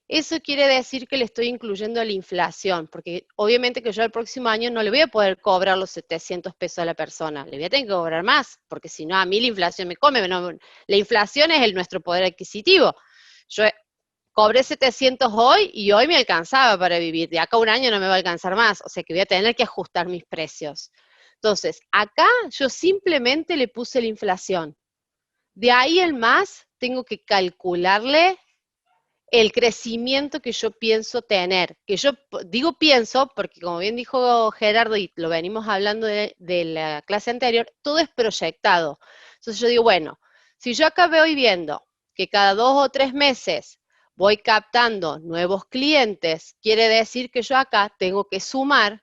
Eso quiere decir que le estoy incluyendo la inflación, porque obviamente que yo el próximo año no le voy a poder cobrar los 700 pesos a la persona, le voy a tener que cobrar más, porque si no a mí la inflación me come. No, la inflación es nuestro poder adquisitivo. Yo cobré 700 hoy y hoy me alcanzaba para vivir, de acá a un año no me va a alcanzar más, o sea que voy a tener que ajustar mis precios. Entonces, acá yo simplemente le puse la inflación. De ahí en más, tengo que calcularle el crecimiento que yo pienso tener. Que yo digo pienso, porque como bien dijo Gerardo, y lo venimos hablando de la clase anterior, todo es proyectado. Entonces yo digo, bueno, si yo acá voy viendo que cada 2 o 3 meses voy captando nuevos clientes, quiere decir que yo acá tengo que sumar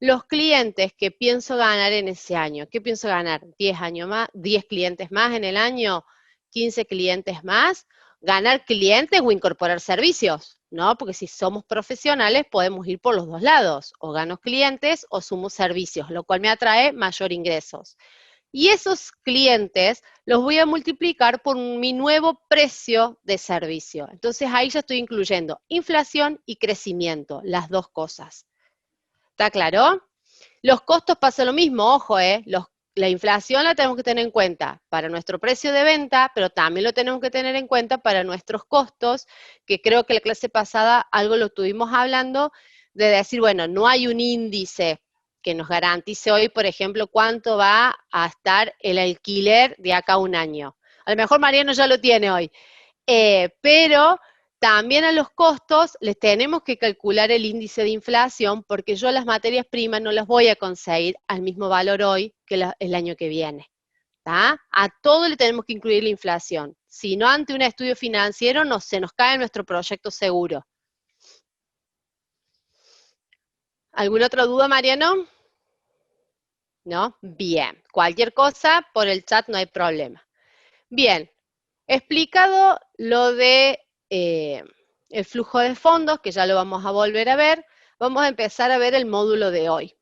los clientes que pienso ganar en ese año. ¿Qué pienso ganar? 10 años más, 10 clientes más en el año, 15 clientes más, ganar clientes o incorporar servicios, ¿no? Porque si somos profesionales podemos ir por los dos lados, o gano clientes o sumo servicios, lo cual me atrae mayor ingresos. Y esos clientes los voy a multiplicar por mi nuevo precio de servicio. Entonces ahí ya estoy incluyendo inflación y crecimiento, las dos cosas. ¿Está claro? Los costos pasa lo mismo, ojo, la inflación la tenemos que tener en cuenta para nuestro precio de venta, pero también lo tenemos que tener en cuenta para nuestros costos, que creo que la clase pasada algo lo estuvimos hablando, de decir, bueno, no hay un índice que nos garantice hoy, por ejemplo, cuánto va a estar el alquiler de acá a un año. A lo mejor Mariano ya lo tiene hoy, pero también a los costos les tenemos que calcular el índice de inflación, porque yo las materias primas no las voy a conseguir al mismo valor hoy que el año que viene. ¿Tá? A todo le tenemos que incluir la inflación. Si no, ante un estudio financiero se nos cae nuestro proyecto seguro. ¿Alguna otra duda, Mariano? ¿No? Bien. Cualquier cosa, por el chat no hay problema. Bien. Explicado lo de el flujo de fondos, que ya lo vamos a volver a ver, vamos a empezar a ver el módulo de hoy,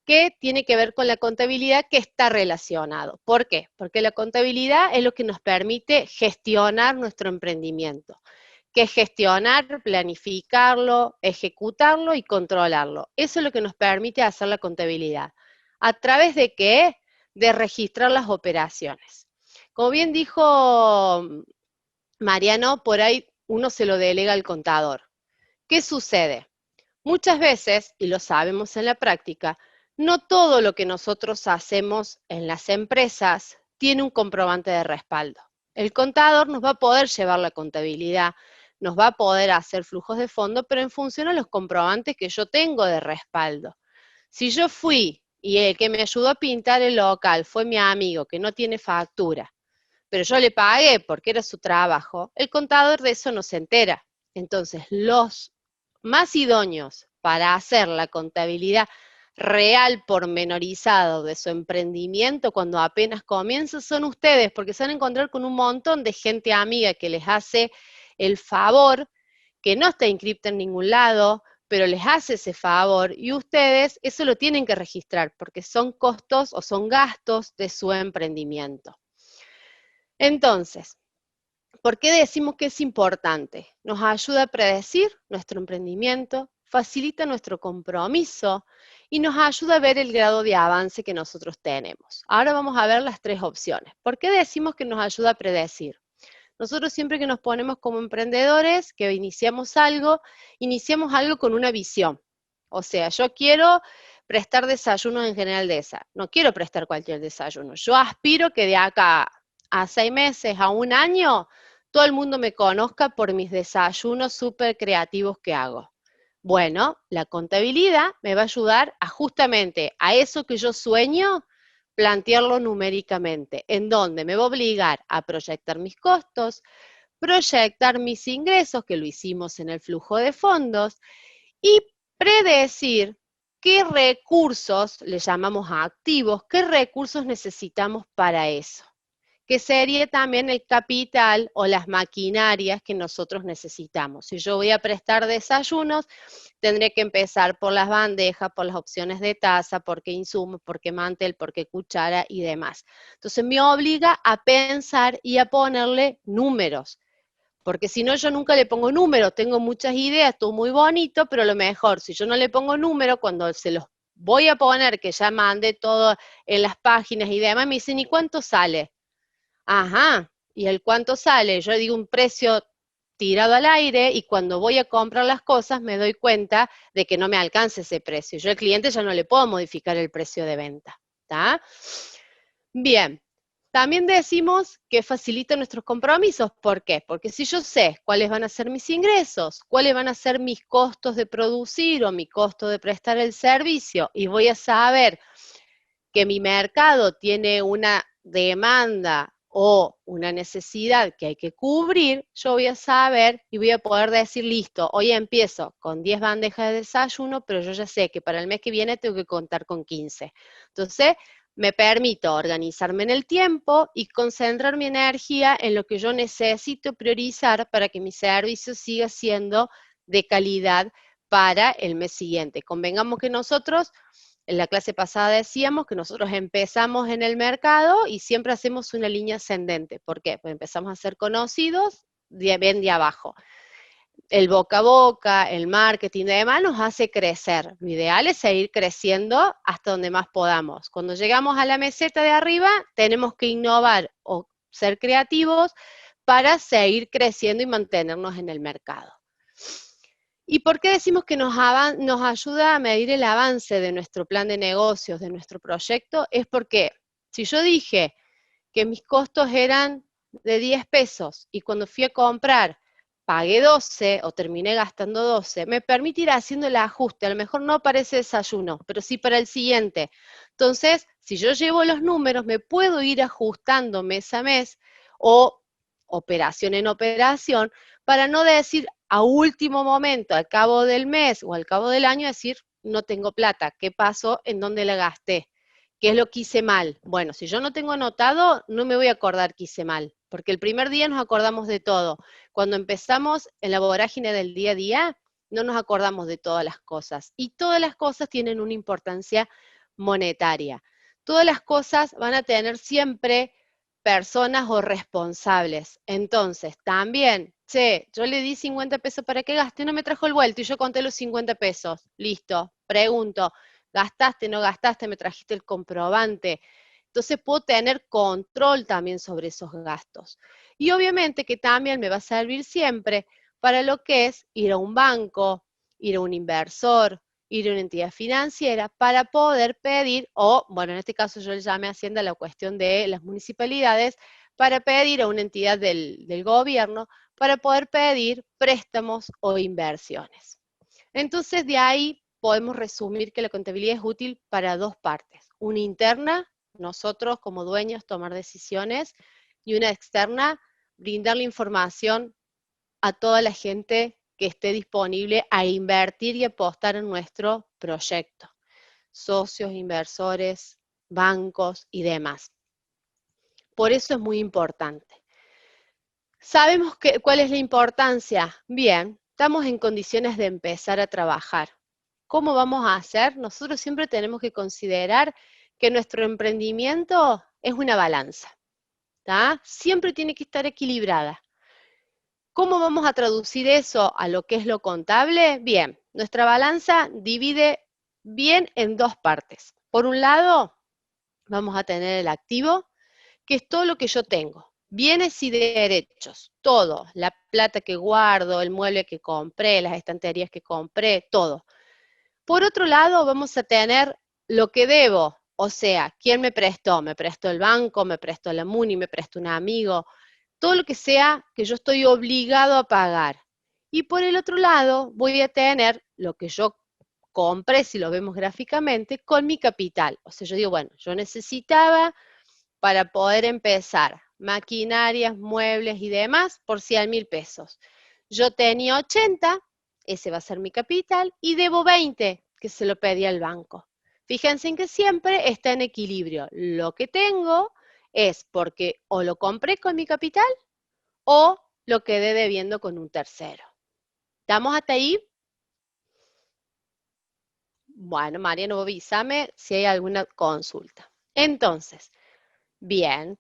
que tiene que ver con la contabilidad, que está relacionado. ¿Por qué? Porque la contabilidad es lo que nos permite gestionar nuestro emprendimiento, que es gestionar, planificarlo, ejecutarlo y controlarlo. Eso es lo que nos permite hacer la contabilidad. ¿A través de qué? De registrar las operaciones. Como bien dijo Mariano, por ahí uno se lo delega al contador. ¿Qué sucede? Muchas veces, y lo sabemos en la práctica, no todo lo que nosotros hacemos en las empresas tiene un comprobante de respaldo. El contador nos va a poder llevar la contabilidad, nos va a poder hacer flujos de fondo, pero en función a los comprobantes que yo tengo de respaldo. Si yo fui y el que me ayudó a pintar el local fue mi amigo que no tiene factura, pero yo le pagué porque era su trabajo, el contador de eso no se entera. Entonces, los más idóneos para hacer la contabilidad real pormenorizado de su emprendimiento cuando apenas comienza son ustedes, porque se van a encontrar con un montón de gente amiga que les hace el favor, que no está inscripta en ningún lado, pero les hace ese favor y ustedes eso lo tienen que registrar porque son costos o son gastos de su emprendimiento. Entonces, ¿por qué decimos que es importante? Nos ayuda a predecir nuestro emprendimiento, facilita nuestro compromiso y nos ayuda a ver el grado de avance que nosotros tenemos. Ahora vamos a ver las tres opciones. ¿Por qué decimos que nos ayuda a predecir? Nosotros siempre que nos ponemos como emprendedores, que iniciamos algo con una visión. O sea, yo quiero prestar desayunos en General Dehesa. No quiero prestar cualquier desayuno. Yo aspiro que de acá a 6 meses, a un año, todo el mundo me conozca por mis desayunos súper creativos que hago. Bueno, la contabilidad me va a ayudar a justamente a eso que yo sueño, plantearlo numéricamente, en donde me va a obligar a proyectar mis costos, proyectar mis ingresos, que lo hicimos en el flujo de fondos, y predecir qué recursos, le llamamos activos, qué recursos necesitamos para eso, que sería también el capital o las maquinarias que nosotros necesitamos. Si yo voy a prestar desayunos, tendré que empezar por las bandejas, por las opciones de taza, por qué insumos, por qué mantel, por qué cuchara y demás. Entonces me obliga a pensar y a ponerle números. Porque si no, yo nunca le pongo número, tengo muchas ideas, todo muy bonito, pero lo mejor, si yo no le pongo número, cuando se los voy a poner, que ya mandé todo en las páginas y demás, me dicen, ¿y cuánto sale? Ajá, ¿y el cuánto sale? Yo digo un precio tirado al aire y cuando voy a comprar las cosas me doy cuenta de que no me alcanza ese precio. Yo al cliente ya no le puedo modificar el precio de venta, ¿está? Bien, también decimos que facilita nuestros compromisos. ¿Por qué? Porque si yo sé cuáles van a ser mis ingresos, cuáles van a ser mis costos de producir o mi costo de prestar el servicio, y voy a saber que mi mercado tiene una demanda o una necesidad que hay que cubrir, yo voy a saber y voy a poder decir, listo, hoy empiezo con 10 bandejas de desayuno, pero yo ya sé que para el mes que viene tengo que contar con 15. Entonces, me permito organizarme en el tiempo y concentrar mi energía en lo que yo necesito priorizar para que mi servicio siga siendo de calidad para el mes siguiente. Convengamos que nosotros, en la clase pasada decíamos que nosotros empezamos en el mercado y siempre hacemos una línea ascendente. ¿Por qué? Pues empezamos a ser conocidos bien de abajo. El boca a boca, el marketing y demás nos hace crecer. Lo ideal es seguir creciendo hasta donde más podamos. Cuando llegamos a la meseta de arriba, tenemos que innovar o ser creativos para seguir creciendo y mantenernos en el mercado. ¿Y por qué decimos que nos ayuda a medir el avance de nuestro plan de negocios, de nuestro proyecto? Es porque si yo dije que mis costos eran de 10 pesos y cuando fui a comprar pagué 12 o terminé gastando 12, me permite ir haciendo el ajuste. A lo mejor no para ese desayuno, pero sí para el siguiente. Entonces, si yo llevo los números, me puedo ir ajustando mes a mes o operación en operación para no decir a último momento, al cabo del mes o al cabo del año, decir, no tengo plata, ¿qué pasó? ¿En dónde la gasté? ¿Qué es lo que hice mal? Bueno, si yo no tengo anotado, no me voy a acordar que hice mal, porque el primer día nos acordamos de todo. Cuando empezamos en la vorágine del día a día, no nos acordamos de todas las cosas. Y todas las cosas tienen una importancia monetaria. Todas las cosas van a tener siempre personas o responsables. Entonces, también, che, yo le di 50 pesos para que gaste, no me trajo el vuelto y yo conté los 50 pesos. Listo, pregunto, ¿gastaste, no gastaste? ¿Me trajiste el comprobante? Entonces puedo tener control también sobre esos gastos. Y obviamente que también me va a servir siempre para lo que es ir a un banco, ir a un inversor, ir a una entidad financiera para poder pedir, o bueno, en este caso yo le llamé Hacienda la cuestión de las municipalidades, para pedir a una entidad del gobierno, para poder pedir préstamos o inversiones. Entonces de ahí podemos resumir que la contabilidad es útil para dos partes. Una interna, nosotros como dueños tomar decisiones, y una externa, brindar la información a toda la gente que esté disponible a invertir y apostar en nuestro proyecto. Socios, inversores, bancos y demás. Por eso es muy importante. ¿Sabemos cuál es la importancia? Bien, estamos en condiciones de empezar a trabajar. ¿Cómo vamos a hacer? Nosotros siempre tenemos que considerar que nuestro emprendimiento es una balanza, ¿tá? Siempre tiene que estar equilibrada. ¿Cómo vamos a traducir eso a lo que es lo contable? Bien, nuestra balanza divide bien en dos partes. Por un lado, vamos a tener el activo, que es todo lo que yo tengo. Bienes y derechos, todo. La plata que guardo, el mueble que compré, las estanterías que compré, todo. Por otro lado, vamos a tener lo que debo, o sea, ¿quién me prestó? Me prestó el banco, me prestó la MUNI, me prestó un amigo, todo lo que sea que yo estoy obligado a pagar. Y por el otro lado, voy a tener lo que yo compré, si lo vemos gráficamente, con mi capital. O sea, yo digo, bueno, yo necesitaba para poder empezar maquinarias, muebles y demás por 100.000 pesos. Yo tenía 80, ese va a ser mi capital, y debo 20, que se lo pedí al banco. Fíjense en que siempre está en equilibrio. Lo que tengo es porque o lo compré con mi capital o lo quedé debiendo con un tercero. ¿Estamos hasta ahí? Bueno, Mariano, avísame si hay alguna consulta. Entonces, bien,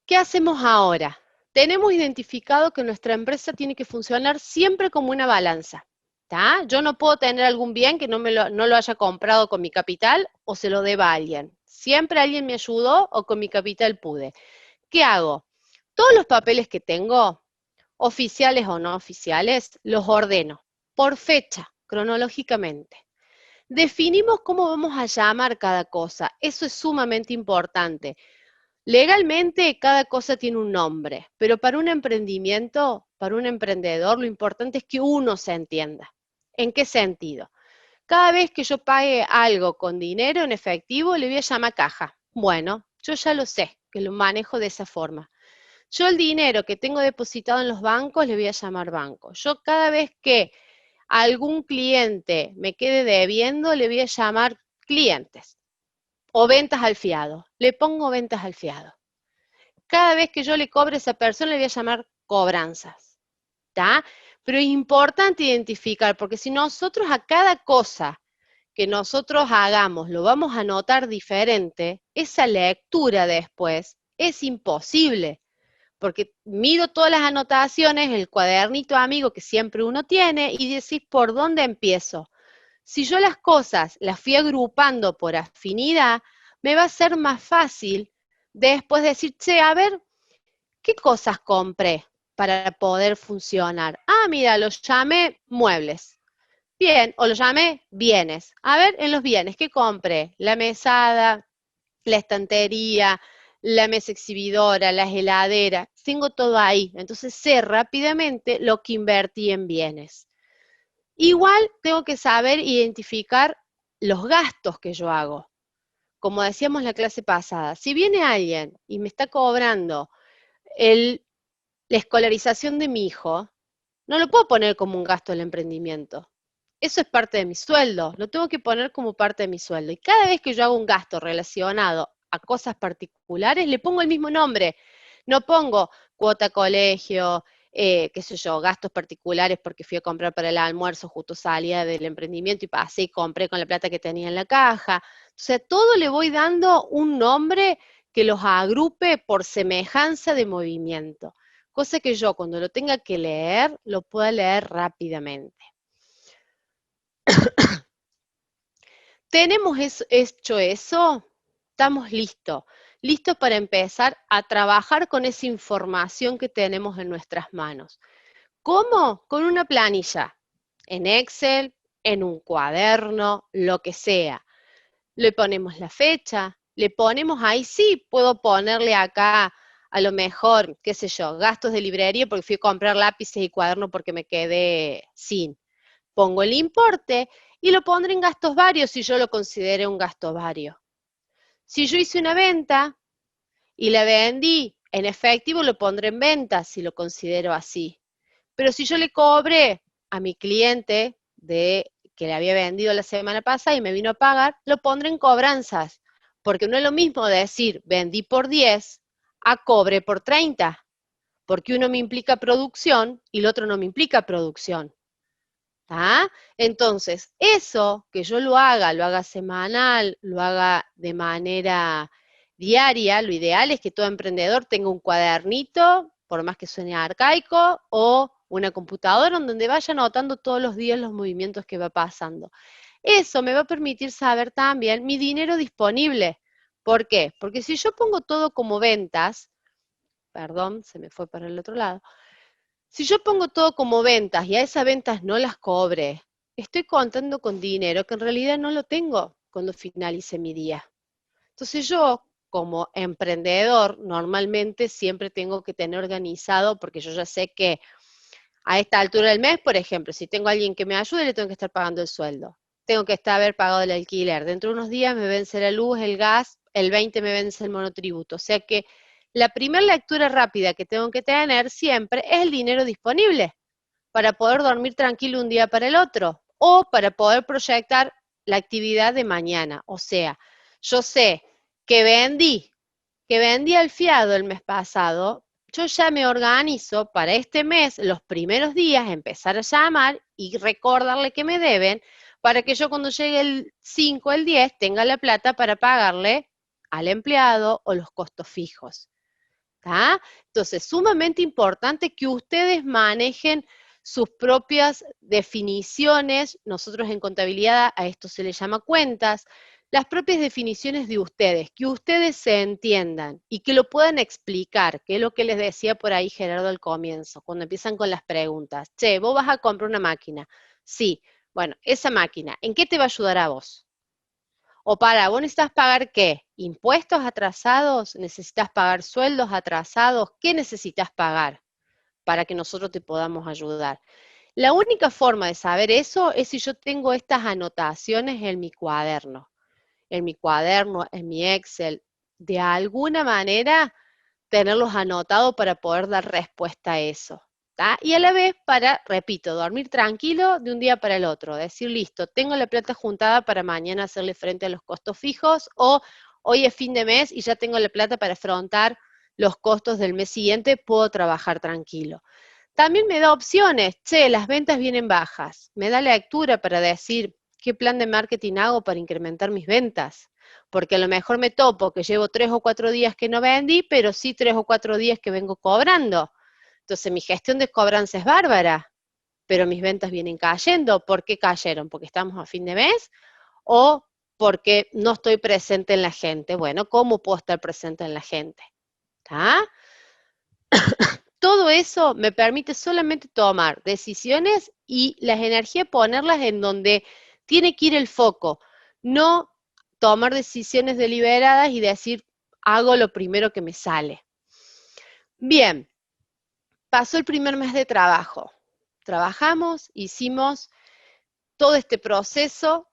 ¿qué hacemos ahora? tenemos identificado que nuestra empresa tiene que funcionar siempre como una balanza. ¿Tá? Yo no puedo tener algún bien que no lo haya comprado con mi capital o se lo deba a alguien. Siempre alguien me ayudó o con mi capital pude. ¿Qué hago? Todos los papeles que tengo, oficiales o no oficiales, los ordeno por fecha, cronológicamente. Definimos cómo vamos a llamar cada cosa. Eso es sumamente importante. Legalmente cada cosa tiene un nombre, pero para un emprendimiento, para un emprendedor, lo importante es que uno se entienda. ¿En qué sentido? Cada vez que yo pague algo con dinero en efectivo, le voy a llamar caja. Bueno, yo ya lo sé, que lo manejo de esa forma. Yo el dinero que tengo depositado en los bancos, le voy a llamar banco. Yo cada vez que algún cliente me quede debiendo, le voy a llamar clientes. O ventas al fiado. Le pongo ventas al fiado. Cada vez que yo le cobre a esa persona, le voy a llamar cobranzas. ¿Está? Pero es importante identificar, porque si nosotros a cada cosa que nosotros hagamos lo vamos a notar diferente, esa lectura después es imposible, porque miro todas las anotaciones, el cuadernito amigo que siempre uno tiene, y decís, ¿por dónde empiezo? Si yo las cosas las fui agrupando por afinidad, me va a ser más fácil después decir, che, a ver, ¿qué cosas compré para poder funcionar? Ah, mira, los llamé muebles. Bien, o los llamé bienes. A ver, en los bienes, ¿qué compré? La mesada, la estantería, la mesa exhibidora, la heladera. Tengo todo ahí. Entonces sé rápidamente lo que invertí en bienes. Igual tengo que saber identificar los gastos que yo hago. Como decíamos en la clase pasada, si viene alguien y me está cobrando la escolarización de mi hijo, no lo puedo poner como un gasto del emprendimiento. Eso es parte de mi sueldo, lo tengo que poner como parte de mi sueldo. Y cada vez que yo hago un gasto relacionado a cosas particulares, le pongo el mismo nombre. No pongo cuota colegio, qué sé yo, gastos particulares porque fui a comprar para el almuerzo, justo salía del emprendimiento y pasé y compré con la plata que tenía en la caja. O sea, todo le voy dando un nombre que los agrupe por semejanza de movimiento. Cosa que yo cuando lo tenga que leer, lo pueda leer rápidamente. ¿Tenemos hecho eso? Estamos listos. Listos para empezar a trabajar con esa información que tenemos en nuestras manos. ¿Cómo? Con una planilla. En Excel, en un cuaderno, lo que sea. Le ponemos la fecha, le ponemos ahí, sí, puedo ponerle acá a lo mejor, qué sé yo, gastos de librería porque fui a comprar lápices y cuadernos porque me quedé sin. Pongo el importe y lo pondré en gastos varios si yo lo considere un gasto vario. Si yo hice una venta y la vendí en efectivo, lo pondré en venta si lo considero así. Pero si yo le cobré a mi cliente que le había vendido la semana pasada y me vino a pagar, lo pondré en cobranzas. Porque no es lo mismo decir vendí por 10 a cobre por 30. Porque uno me implica producción y el otro no me implica producción. ¿Ah? Entonces, eso que yo lo haga semanal, lo haga de manera diaria, lo ideal es que todo emprendedor tenga un cuadernito, por más que suene arcaico, o una computadora en donde vaya anotando todos los días los movimientos que va pasando. Eso me va a permitir saber también mi dinero disponible. ¿Por qué? Porque si yo pongo todo como ventas, perdón, se me fue para el otro lado, si yo pongo todo como ventas y a esas ventas no las cobre, estoy contando con dinero que en realidad no lo tengo cuando finalice mi día. Entonces yo, como emprendedor, normalmente siempre tengo que tener organizado, porque yo ya sé que a esta altura del mes, por ejemplo, si tengo a alguien que me ayude, le tengo que estar pagando el sueldo. Tengo que haber pagado el alquiler. Dentro de unos días me vence la luz, el gas, el 20 me vence el monotributo. O sea que la primera lectura rápida que tengo que tener siempre es el dinero disponible para poder dormir tranquilo un día para el otro o para poder proyectar la actividad de mañana. O sea, yo sé que vendí al fiado el mes pasado, yo ya me organizo para este mes, los primeros días, empezar a llamar y recordarle que me deben para que yo cuando llegue el 5, el 10, tenga la plata para pagarle al empleado o los costos fijos. ¿tá? Entonces, sumamente importante que ustedes manejen sus propias definiciones. Nosotros en contabilidad a esto se le llama cuentas. Las propias definiciones de ustedes, que ustedes se entiendan y que lo puedan explicar, que es lo que les decía por ahí Gerardo al comienzo, cuando empiezan con las preguntas. Che, vos vas a comprar una máquina. Sí, bueno, esa máquina, ¿en qué te va a ayudar a vos? O vos necesitas pagar ¿qué? ¿Impuestos atrasados? ¿Necesitas pagar sueldos atrasados? ¿Qué necesitas pagar para que nosotros te podamos ayudar? La única forma de saber eso es si yo tengo estas anotaciones en mi cuaderno, en mi Excel, de alguna manera tenerlos anotados para poder dar respuesta a eso. ¿tá? Y a la vez para, repito, dormir tranquilo de un día para el otro, decir, listo, tengo la plata juntada para mañana hacerle frente a los costos fijos, o hoy es fin de mes y ya tengo la plata para afrontar los costos del mes siguiente, puedo trabajar tranquilo. También me da opciones, che, las ventas vienen bajas, me da lectura para decir qué plan de marketing hago para incrementar mis ventas, porque a lo mejor me topo que llevo 3 o 4 días que no vendí, pero sí 3 o 4 días que vengo cobrando. Entonces mi gestión de cobranza es bárbara, pero mis ventas vienen cayendo. ¿Por qué cayeron? ¿Porque estamos a fin de mes? ¿O porque no estoy presente en la gente? Bueno, ¿cómo puedo estar presente en la gente? ¿Está? Todo eso me permite solamente tomar decisiones y las energías ponerlas en donde tiene que ir el foco, no tomar decisiones deliberadas y decir, hago lo primero que me sale. Bien, pasó el primer mes de trabajo. Trabajamos, hicimos todo este proceso,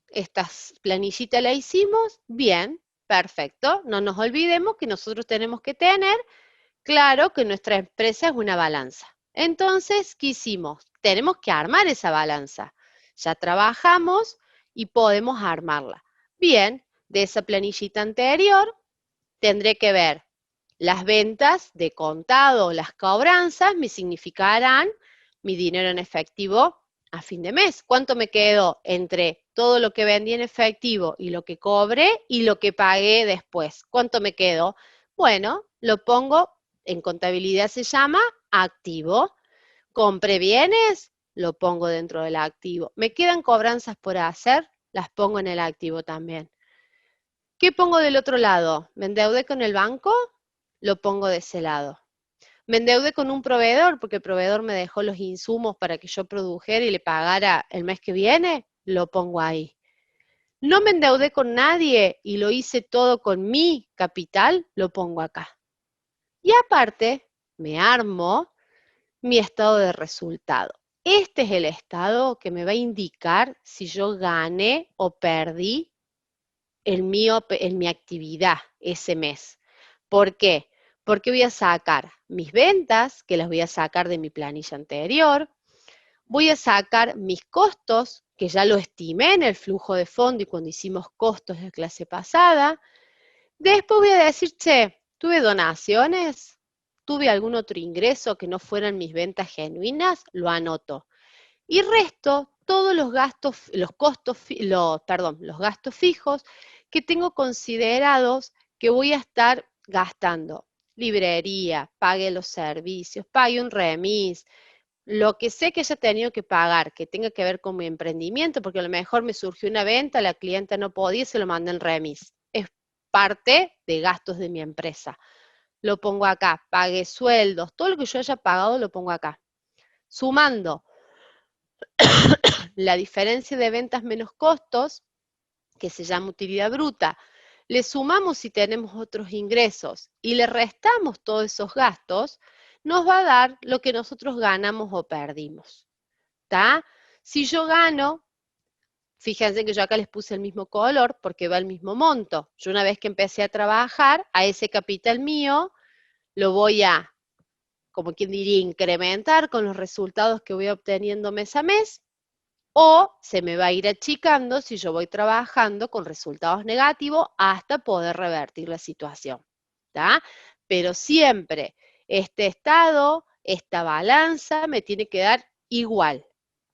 esta planillita la hicimos, bien, perfecto. No nos olvidemos que nosotros tenemos que tener claro que nuestra empresa es una balanza. Entonces, ¿qué hicimos? Tenemos que armar esa balanza. Ya trabajamos y podemos armarla. Bien, de esa planillita anterior tendré que ver las ventas de contado, las cobranzas, me significarán mi dinero en efectivo a fin de mes. ¿Cuánto me quedó entre todo lo que vendí en efectivo y lo que cobré y lo que pagué después? ¿Cuánto me quedó? Bueno, lo pongo, en contabilidad se llama activo. Compré bienes, lo pongo dentro del activo. Me quedan cobranzas por hacer, las pongo en el activo también. ¿Qué pongo del otro lado? ¿Me endeudé con el banco? Lo pongo de ese lado. Me endeudé con un proveedor porque el proveedor me dejó los insumos para que yo produjera y le pagara el mes que viene, lo pongo ahí. No me endeudé con nadie y lo hice todo con mi capital, lo pongo acá. Y aparte, me armo mi estado de resultado. Este es el estado que me va a indicar si yo gané o perdí en mi actividad ese mes. ¿Por qué? Porque voy a sacar mis ventas, que las voy a sacar de mi planilla anterior, voy a sacar mis costos, que ya lo estimé en el flujo de fondo y cuando hicimos costos de clase pasada. Después voy a decir, che, ¿tuve donaciones? ¿Tuve algún otro ingreso que no fueran mis ventas genuinas? Lo anoto. Y resto todos los gastos, los gastos fijos que tengo considerados que voy a estar gastando. Librería, pague los servicios, pague un remis, lo que sé que haya tenido que pagar, que tenga que ver con mi emprendimiento, porque a lo mejor me surgió una venta, la clienta no podía y se lo mandé en remis. Es parte de gastos de mi empresa. Lo pongo acá, pague sueldos, todo lo que yo haya pagado lo pongo acá. Sumando la diferencia de ventas menos costos, que se llama utilidad bruta, le sumamos si tenemos otros ingresos y le restamos todos esos gastos, nos va a dar lo que nosotros ganamos o perdimos. ¿Tá? Si yo gano, fíjense que yo acá les puse el mismo color porque va el mismo monto. Yo una vez que empecé a trabajar, a ese capital mío lo voy a, como quien diría, incrementar con los resultados que voy obteniendo mes a mes, o se me va a ir achicando si yo voy trabajando con resultados negativos hasta poder revertir la situación. ¿tá? Pero siempre este estado, esta balanza me tiene que dar igual.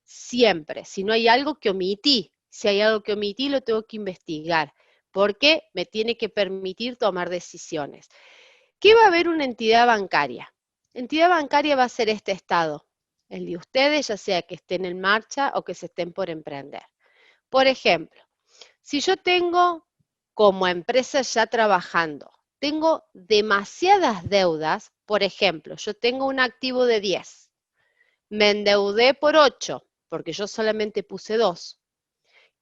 Siempre. Si no hay algo que omití, si hay algo que omití, lo tengo que investigar, porque me tiene que permitir tomar decisiones. ¿Qué va a haber una entidad bancaria? Entidad bancaria va a ser este estado, el de ustedes, ya sea que estén en marcha o que se estén por emprender. Por ejemplo, si yo tengo como empresa ya trabajando, tengo demasiadas deudas, por ejemplo, yo tengo un activo de 10, me endeudé por 8, porque yo solamente puse 2.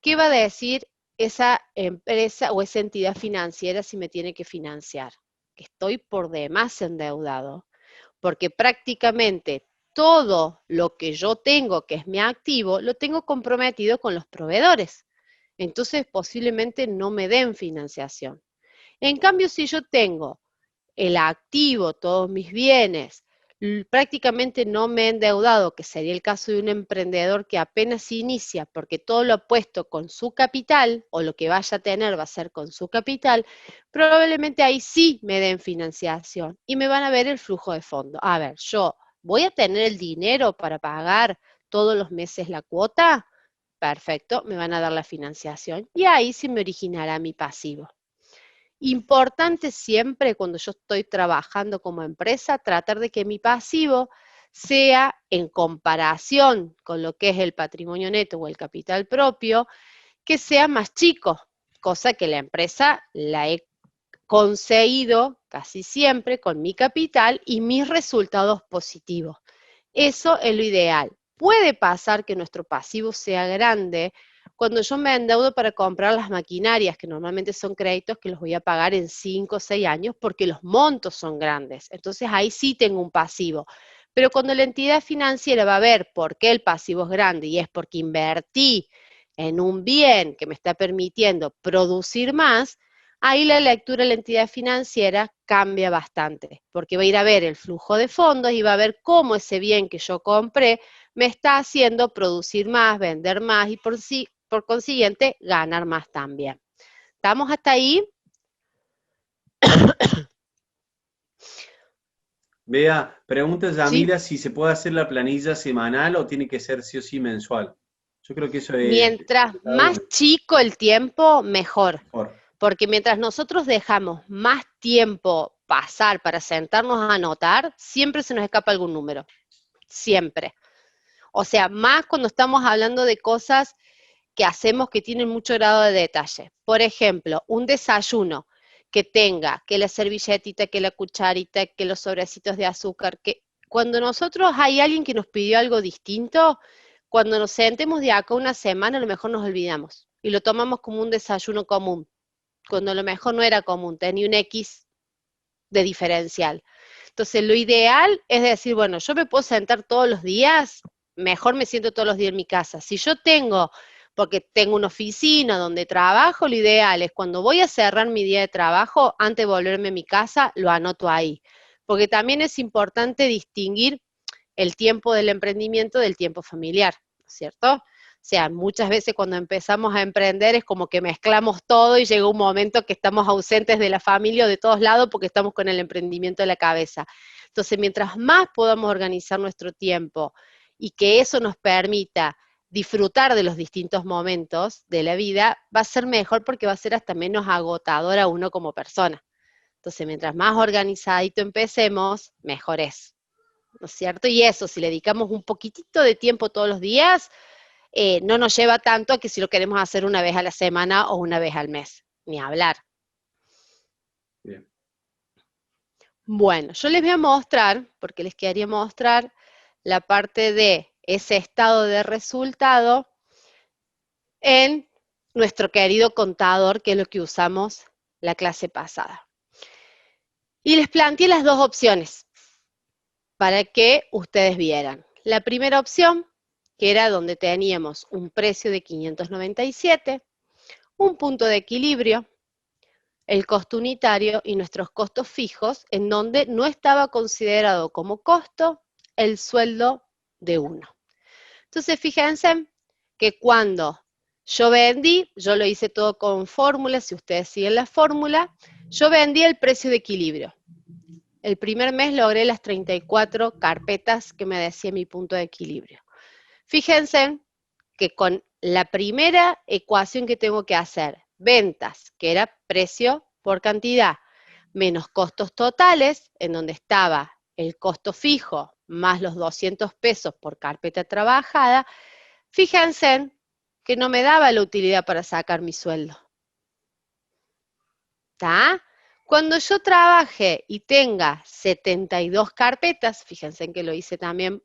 ¿Qué va a decir esa empresa o esa entidad financiera si me tiene que financiar? Que estoy por demás endeudado, porque prácticamente todo lo que yo tengo, que es mi activo, lo tengo comprometido con los proveedores. Entonces posiblemente no me den financiación. En cambio, si yo tengo el activo, todos mis bienes, prácticamente no me he endeudado, que sería el caso de un emprendedor que apenas inicia, porque todo lo ha puesto con su capital, o lo que vaya a tener va a ser con su capital, probablemente ahí sí me den financiación y me van a ver el flujo de fondo. A ver, yo voy a tener el dinero para pagar todos los meses la cuota, perfecto, me van a dar la financiación y ahí sí me originará mi pasivo. Importante siempre cuando yo estoy trabajando como empresa, tratar de que mi pasivo sea en comparación con lo que es el patrimonio neto o el capital propio, que sea más chico, cosa que la empresa la he conseguido casi siempre con mi capital y mis resultados positivos. Eso es lo ideal. Puede pasar que nuestro pasivo sea grande cuando yo me endeudo para comprar las maquinarias, que normalmente son créditos que los voy a pagar en 5 o 6 años porque los montos son grandes. Entonces ahí sí tengo un pasivo. Pero cuando la entidad financiera va a ver por qué el pasivo es grande y es porque invertí en un bien que me está permitiendo producir más, ahí la lectura de la entidad financiera cambia bastante, porque va a ir a ver el flujo de fondos y va a ver cómo ese bien que yo compré me está haciendo producir más, vender más y por consiguiente ganar más también. ¿Estamos hasta ahí? Vea, pregunta Sí. Yamila si se puede hacer la planilla semanal o tiene que ser sí o sí mensual. Yo creo que eso es Mientras de cada más uno. chico el tiempo, mejor. Mejor. Porque mientras nosotros dejamos más tiempo pasar para sentarnos a anotar, siempre se nos escapa algún número. Siempre. O sea, más cuando estamos hablando de cosas que hacemos que tienen mucho grado de detalle. Por ejemplo, un desayuno que tenga que la servilletita, que la cucharita, que los sobrecitos de azúcar, que cuando nosotros hay alguien que nos pidió algo distinto, cuando nos sentemos de acá una semana, a lo mejor nos olvidamos y lo tomamos como un desayuno común, cuando a lo mejor no era común, tenía un X de diferencial. Entonces, lo ideal es decir, bueno, yo me puedo sentar todos los días, mejor me siento todos los días en mi casa. Si yo tengo, porque tengo una oficina donde trabajo, lo ideal es cuando voy a cerrar mi día de trabajo, antes de volverme a mi casa, lo anoto ahí. Porque también es importante distinguir el tiempo del emprendimiento del tiempo familiar, ¿no es cierto? O sea, muchas veces cuando empezamos a emprender es como que mezclamos todo y llega un momento que estamos ausentes de la familia o de todos lados porque estamos con el emprendimiento en la cabeza. Entonces, mientras más podamos organizar nuestro tiempo y que eso nos permita disfrutar de los distintos momentos de la vida, va a ser mejor porque va a ser hasta menos agotador a uno como persona. Entonces, mientras más organizadito empecemos, mejor es. ¿No es cierto? Y eso, si le dedicamos un poquitito de tiempo todos los días, no nos lleva tanto a que si lo queremos hacer una vez a la semana o una vez al mes, ni hablar. Bien. Bueno, yo les voy a mostrar, porque les quería mostrar la parte de ese estado de resultado en nuestro querido contador, que es lo que usamos la clase pasada. Y les planteé las dos opciones para que ustedes vieran. La primera opción, que era donde teníamos un precio de 597, un punto de equilibrio, el costo unitario y nuestros costos fijos, en donde no estaba considerado como costo el sueldo de uno. Entonces, fíjense que cuando yo vendí, yo lo hice todo con fórmulas, si ustedes siguen la fórmula, yo vendí el precio de equilibrio. El primer mes logré las 34 carpetas que me decía mi punto de equilibrio. Fíjense que con la primera ecuación que tengo que hacer, ventas, que era precio por cantidad, menos costos totales, en donde estaba el costo fijo más los 200 pesos por carpeta trabajada, fíjense que no me daba la utilidad para sacar mi sueldo. ¿Está? Cuando yo trabaje y tenga 72 carpetas, fíjense que lo hice también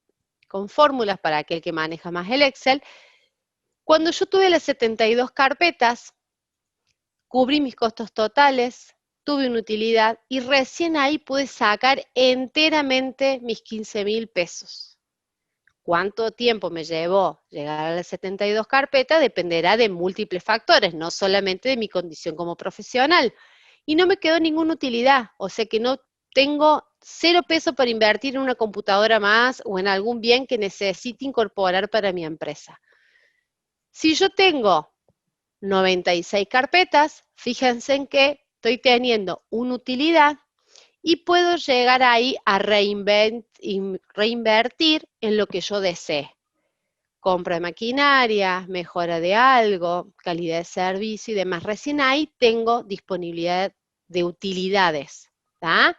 con fórmulas para aquel que maneja más el Excel, cuando yo tuve las 72 carpetas, cubrí mis costos totales, tuve una utilidad y recién ahí pude sacar enteramente mis 15.000 pesos. ¿Cuánto tiempo me llevó llegar a las 72 carpetas? Dependerá de múltiples factores, no solamente de mi condición como profesional. Y no me quedó ninguna utilidad, o sea que no tengo 0 pesos para invertir en una computadora más o en algún bien que necesite incorporar para mi empresa. Si yo tengo 96 carpetas, fíjense en que estoy teniendo una utilidad y puedo llegar ahí a reinvertir en lo que yo desee. Compra de maquinaria, mejora de algo, calidad de servicio y demás. Recién ahí tengo disponibilidad de utilidades. ¿Tá?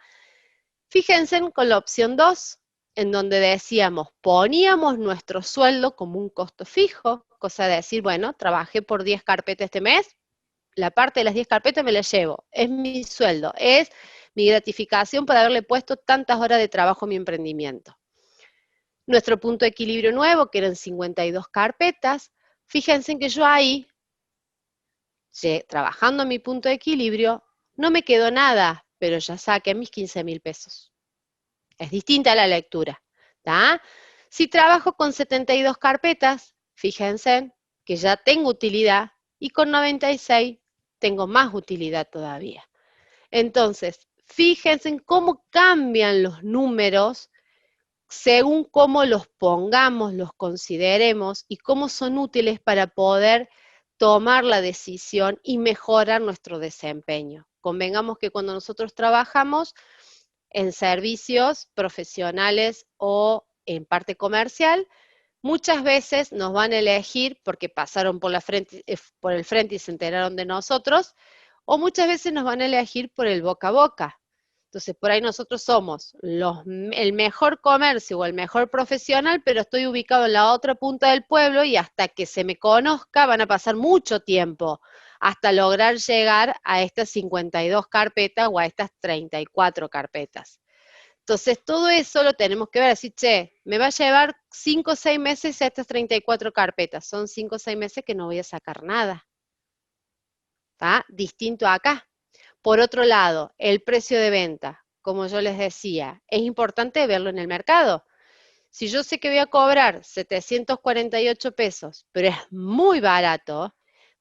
Fíjense con la opción 2, en donde decíamos, poníamos nuestro sueldo como un costo fijo, cosa de decir, bueno, trabajé por 10 carpetas este mes, la parte de las 10 carpetas me la llevo, es mi sueldo, es mi gratificación por haberle puesto tantas horas de trabajo a mi emprendimiento. Nuestro punto de equilibrio nuevo, que eran 52 carpetas, fíjense que yo ahí, trabajando mi punto de equilibrio, no me quedó nada, pero ya saqué mis 15.000 pesos. Es distinta la lectura. ¿Tá? Si trabajo con 72 carpetas, fíjense que ya tengo utilidad y con 96 tengo más utilidad todavía. Entonces, fíjense en cómo cambian los números según cómo los pongamos, los consideremos y cómo son útiles para poder tomar la decisión y mejorar nuestro desempeño. Convengamos que cuando nosotros trabajamos en servicios profesionales o en parte comercial, muchas veces nos van a elegir porque pasaron por el frente y se enteraron de nosotros, o muchas veces nos van a elegir por el boca a boca. Entonces, por ahí nosotros somos el mejor comercio o el mejor profesional, pero estoy ubicado en la otra punta del pueblo y hasta que se me conozca van a pasar mucho tiempo hasta lograr llegar a estas 52 carpetas o a estas 34 carpetas. Entonces, todo eso lo tenemos que ver, así, che, me va a llevar 5 o 6 meses a estas 34 carpetas. Son 5 o 6 meses que no voy a sacar nada. ¿Está? Distinto acá. Por otro lado, el precio de venta, como yo les decía, es importante verlo en el mercado. Si yo sé que voy a cobrar 748 pesos, pero es muy barato,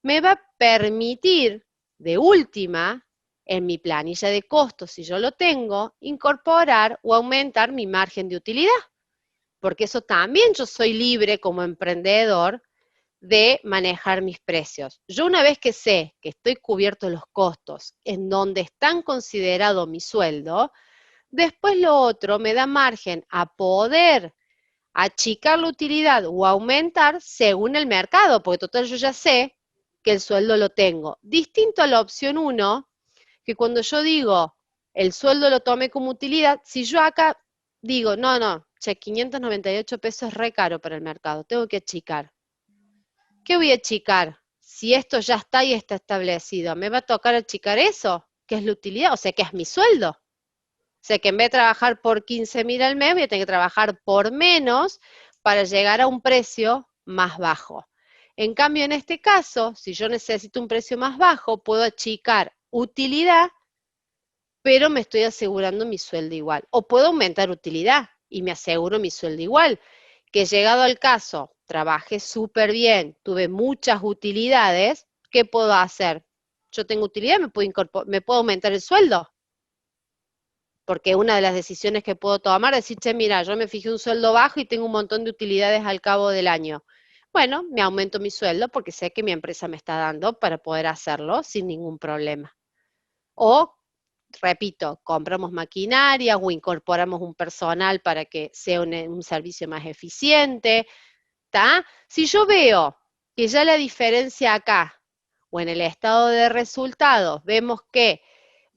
me va a permitir, de última, en mi planilla de costos, si yo lo tengo, incorporar o aumentar mi margen de utilidad. Porque eso también yo soy libre como emprendedor de manejar mis precios. Yo una vez que sé que estoy cubierto los costos en donde están considerado mi sueldo, después lo otro me da margen a poder achicar la utilidad o aumentar según el mercado, porque total yo ya sé que el sueldo lo tengo. Distinto a la opción 1, que cuando yo digo el sueldo lo tomé como utilidad, si yo acá digo, no, che, 598 pesos es re caro para el mercado, tengo que achicar. ¿Qué voy a achicar? Si esto ya está y está establecido, ¿me va a tocar achicar eso? ¿Qué es la utilidad? O sea, ¿qué es mi sueldo? O sea, que en vez de trabajar por 15.000 al mes, voy a tener que trabajar por menos para llegar a un precio más bajo. En cambio, en este caso, si yo necesito un precio más bajo, puedo achicar utilidad, pero me estoy asegurando mi sueldo igual. O puedo aumentar utilidad y me aseguro mi sueldo igual. Que llegado al caso, trabajé súper bien, tuve muchas utilidades, ¿qué puedo hacer? Yo tengo utilidad, me puedo aumentar el sueldo. Porque una de las decisiones que puedo tomar es decir, che, mira, yo me fijé un sueldo bajo y tengo un montón de utilidades al cabo del año. Bueno, me aumento mi sueldo porque sé que mi empresa me está dando para poder hacerlo sin ningún problema. O, repito, compramos maquinaria o incorporamos un personal para que sea un servicio más eficiente. ¿Tá? Si yo veo que ya la diferencia acá o en el estado de resultados vemos que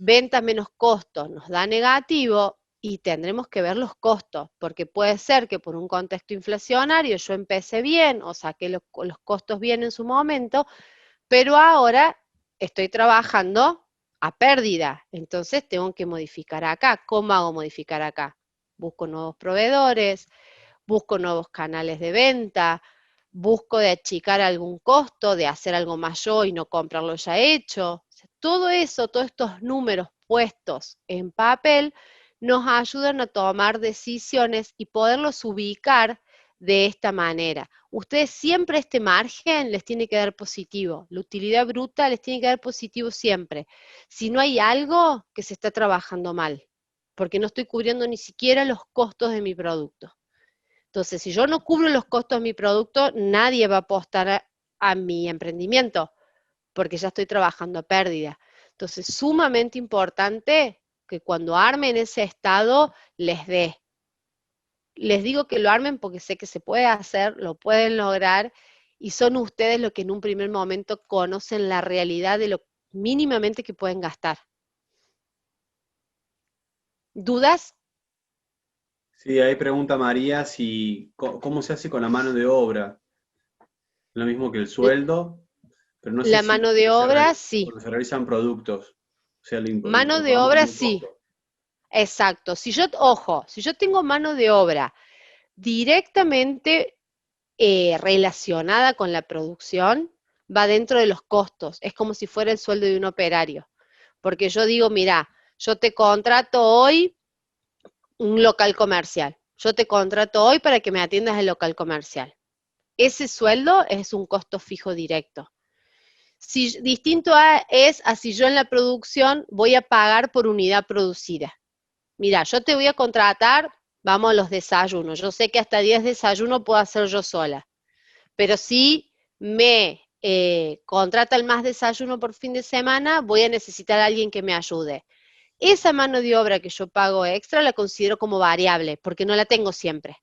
ventas menos costos nos da negativo y tendremos que ver los costos, porque puede ser que por un contexto inflacionario yo empecé bien o saqué los costos bien en su momento, pero ahora estoy trabajando a pérdida, entonces tengo que modificar acá. ¿Cómo hago modificar acá? Busco nuevos proveedores, busco nuevos canales de venta, busco de achicar algún costo, de hacer algo más yo y no comprarlo ya hecho. O sea, todo eso, todos estos números puestos en papel nos ayudan a tomar decisiones y poderlos ubicar de esta manera. Ustedes siempre este margen les tiene que dar positivo, la utilidad bruta les tiene que dar positivo siempre. Si no hay algo que se está trabajando mal, porque no estoy cubriendo ni siquiera los costos de mi producto. Entonces, si yo no cubro los costos de mi producto, nadie va a apostar a mi emprendimiento, porque ya estoy trabajando a pérdida. Entonces, sumamente importante que cuando armen ese estado, les dé. Les digo que lo armen porque sé que se puede hacer, lo pueden lograr, y son ustedes los que en un primer momento conocen la realidad de lo mínimamente que pueden gastar. ¿Dudas? Sí, ahí pregunta María si cómo se hace con la mano de obra. Lo mismo que el sueldo, pero no sé La si mano de obra, sí. cuando se realizan productos, o sea, lo Mano de incorporamos obra, como un sí. costo. Exacto. Ojo, si yo tengo mano de obra directamente relacionada con la producción, va dentro de los costos. Es como si fuera el sueldo de un operario. Porque yo digo, mira, yo te contrato hoy un local comercial. Yo te contrato hoy para que me atiendas el local comercial. Ese sueldo es un costo fijo directo. Distinto es a si yo en la producción voy a pagar por unidad producida. Mira, yo te voy a contratar, vamos a los desayunos. Yo sé que hasta 10 desayunos puedo hacer yo sola, pero si me contratan más desayuno por fin de semana, voy a necesitar a alguien que me ayude. Esa mano de obra que yo pago extra la considero como variable, porque no la tengo siempre.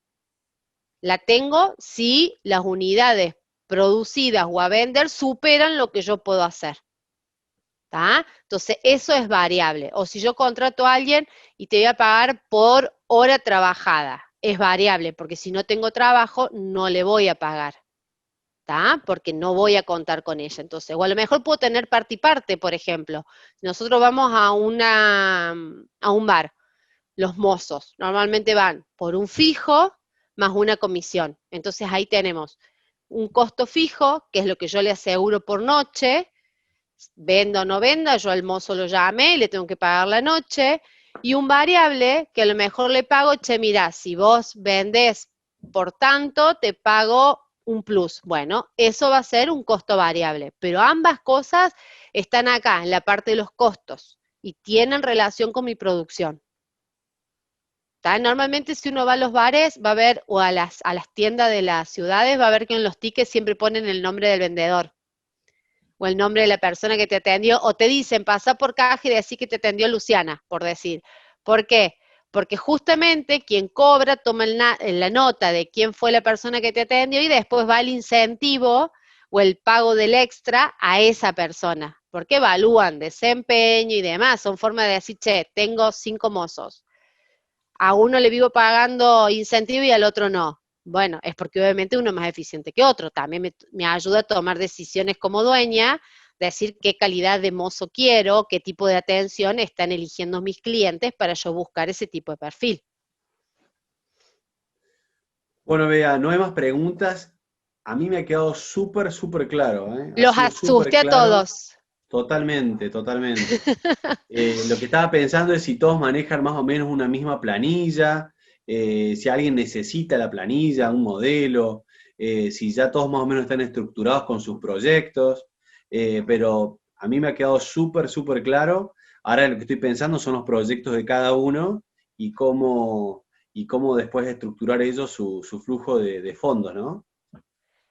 La tengo si las unidades producidas o a vender superan lo que yo puedo hacer. ¿Tá? Entonces, eso es variable. O si yo contrato a alguien y te voy a pagar por hora trabajada, es variable, porque si no tengo trabajo, no le voy a pagar. ¿Tá? Porque no voy a contar con ella. Entonces, o a lo mejor puedo tener parte y parte, por ejemplo. Nosotros vamos a un bar, los mozos normalmente van por un fijo más una comisión. Entonces, ahí tenemos un costo fijo, que es lo que yo le aseguro por noche, venda o no venda, yo al mozo lo llamé y le tengo que pagar la noche, y un variable que a lo mejor le pago, che, mira, si vos vendés por tanto, te pago un plus. Bueno, eso va a ser un costo variable, pero ambas cosas están acá, en la parte de los costos, y tienen relación con mi producción. ¿Tá? Normalmente si uno va a los bares, va a ver, o a las tiendas de las ciudades, va a ver que en los tickets siempre ponen el nombre del vendedor o el nombre de la persona que te atendió, o te dicen, pasa por caja y decir que te atendió Luciana, por decir. ¿Por qué? Porque justamente quien cobra toma la nota de quién fue la persona que te atendió y después va el incentivo o el pago del extra a esa persona, porque evalúan desempeño y demás, son formas de decir, che, tengo 5 mozos, a uno le vivo pagando incentivo y al otro no. Bueno, es porque obviamente uno es más eficiente que otro. También me ayuda a tomar decisiones como dueña, decir qué calidad de mozo quiero, qué tipo de atención están eligiendo mis clientes para yo buscar ese tipo de perfil. Bueno, Bea, no hay más preguntas. A mí me ha quedado súper, súper claro, ¿eh? Ha Los sido súper asusté a claro. todos. Totalmente, totalmente. Lo que estaba pensando es si todos manejan más o menos una misma planilla, si alguien necesita la planilla, un modelo, si ya todos más o menos están estructurados con sus proyectos, pero a mí me ha quedado súper, súper claro. Ahora lo que estoy pensando son los proyectos de cada uno y cómo después estructurar ellos su flujo de fondos, ¿no?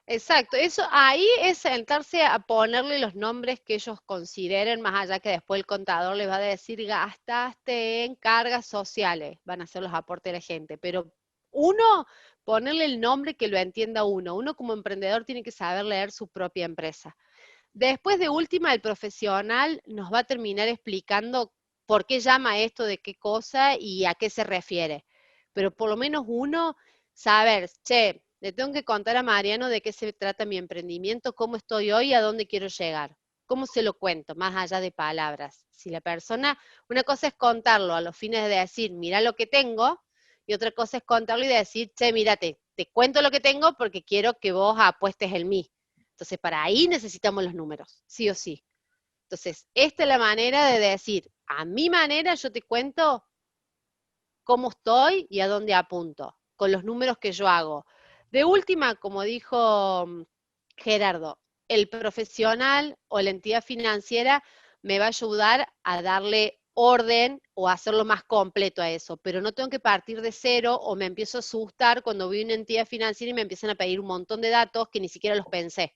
Exacto, eso ahí es sentarse a ponerle los nombres que ellos consideren, más allá que después el contador les va a decir gastaste en cargas sociales, van a ser los aportes de la gente, pero uno, ponerle el nombre que lo entienda uno como emprendedor tiene que saber leer su propia empresa. Después de última, el profesional nos va a terminar explicando por qué llama esto de qué cosa y a qué se refiere. Pero por lo menos uno, saber, che, le tengo que contar a Mariano de qué se trata mi emprendimiento, cómo estoy hoy, a dónde quiero llegar. ¿Cómo se lo cuento? Más allá de palabras. Si la persona, una cosa es contarlo a los fines de decir, mira lo que tengo, y otra cosa es contarlo y decir, che, mírate, te cuento lo que tengo porque quiero que vos apuestes en mí. Entonces, para ahí necesitamos los números, sí o sí. Entonces, esta es la manera de decir, a mi manera yo te cuento cómo estoy y a dónde apunto, con los números que yo hago. De última, como dijo Gerardo, el profesional o la entidad financiera me va a ayudar a darle orden o a hacerlo más completo a eso, pero no tengo que partir de cero o me empiezo a asustar cuando veo una entidad financiera y me empiezan a pedir un montón de datos que ni siquiera los pensé,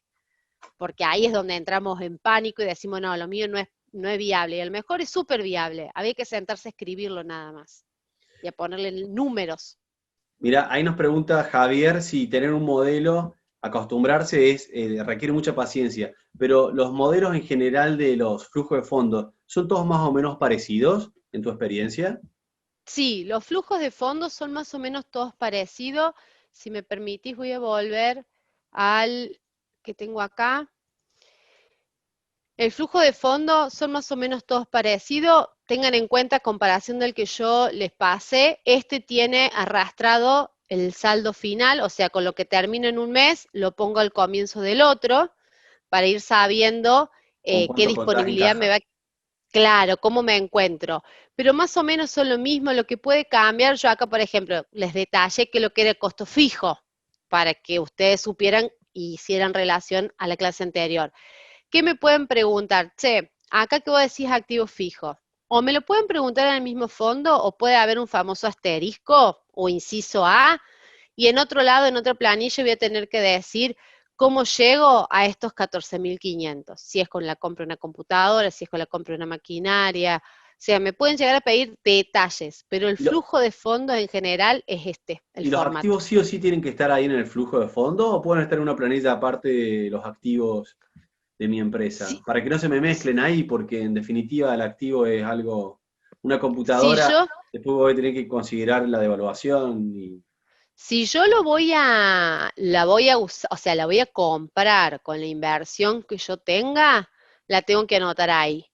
porque ahí es donde entramos en pánico y decimos, no, lo mío no es viable, y a lo mejor es súper viable, había que sentarse a escribirlo nada más y a ponerle números. Mira, ahí nos pregunta Javier si tener un modelo, acostumbrarse requiere mucha paciencia, pero los modelos en general de los flujos de fondos, ¿son todos más o menos parecidos en tu experiencia? Sí, los flujos de fondos son más o menos todos parecidos. Si me permitís, voy a volver al que tengo acá. El flujo de fondos son más o menos todos parecidos. Tengan en cuenta, comparación del que yo les pasé, este tiene arrastrado el saldo final, o sea, con lo que termino en un mes, lo pongo al comienzo del otro, para ir sabiendo ¿Con qué cuánto contás en disponibilidad me caja? va. Claro, cómo me encuentro. Pero más o menos son lo mismo, lo que puede cambiar, yo acá, por ejemplo, les detallé que lo que era el costo fijo, para que ustedes supieran y hicieran relación a la clase anterior. ¿Qué me pueden preguntar? Che, acá que vos decís activo fijo. O me lo pueden preguntar en el mismo fondo, o puede haber un famoso asterisco o inciso A, y en otro lado, en otra planilla, voy a tener que decir cómo llego a estos 14.500. Si es con la compra de una computadora, si es con la compra de una maquinaria. O sea, me pueden llegar a pedir detalles, pero el ¿Y, lo- flujo de fondos en general es este, el y los formato. activos sí o sí tienen que estar ahí en el flujo de fondos o pueden estar en una planilla aparte de los activos de mi empresa? Si, Para que no se me mezclen ahí, porque en definitiva el activo es algo, una si computadora, yo después voy a tener que considerar la devaluación y Si yo la voy a usar, o sea, la voy a comprar con la inversión que yo tenga, la tengo que anotar ahí.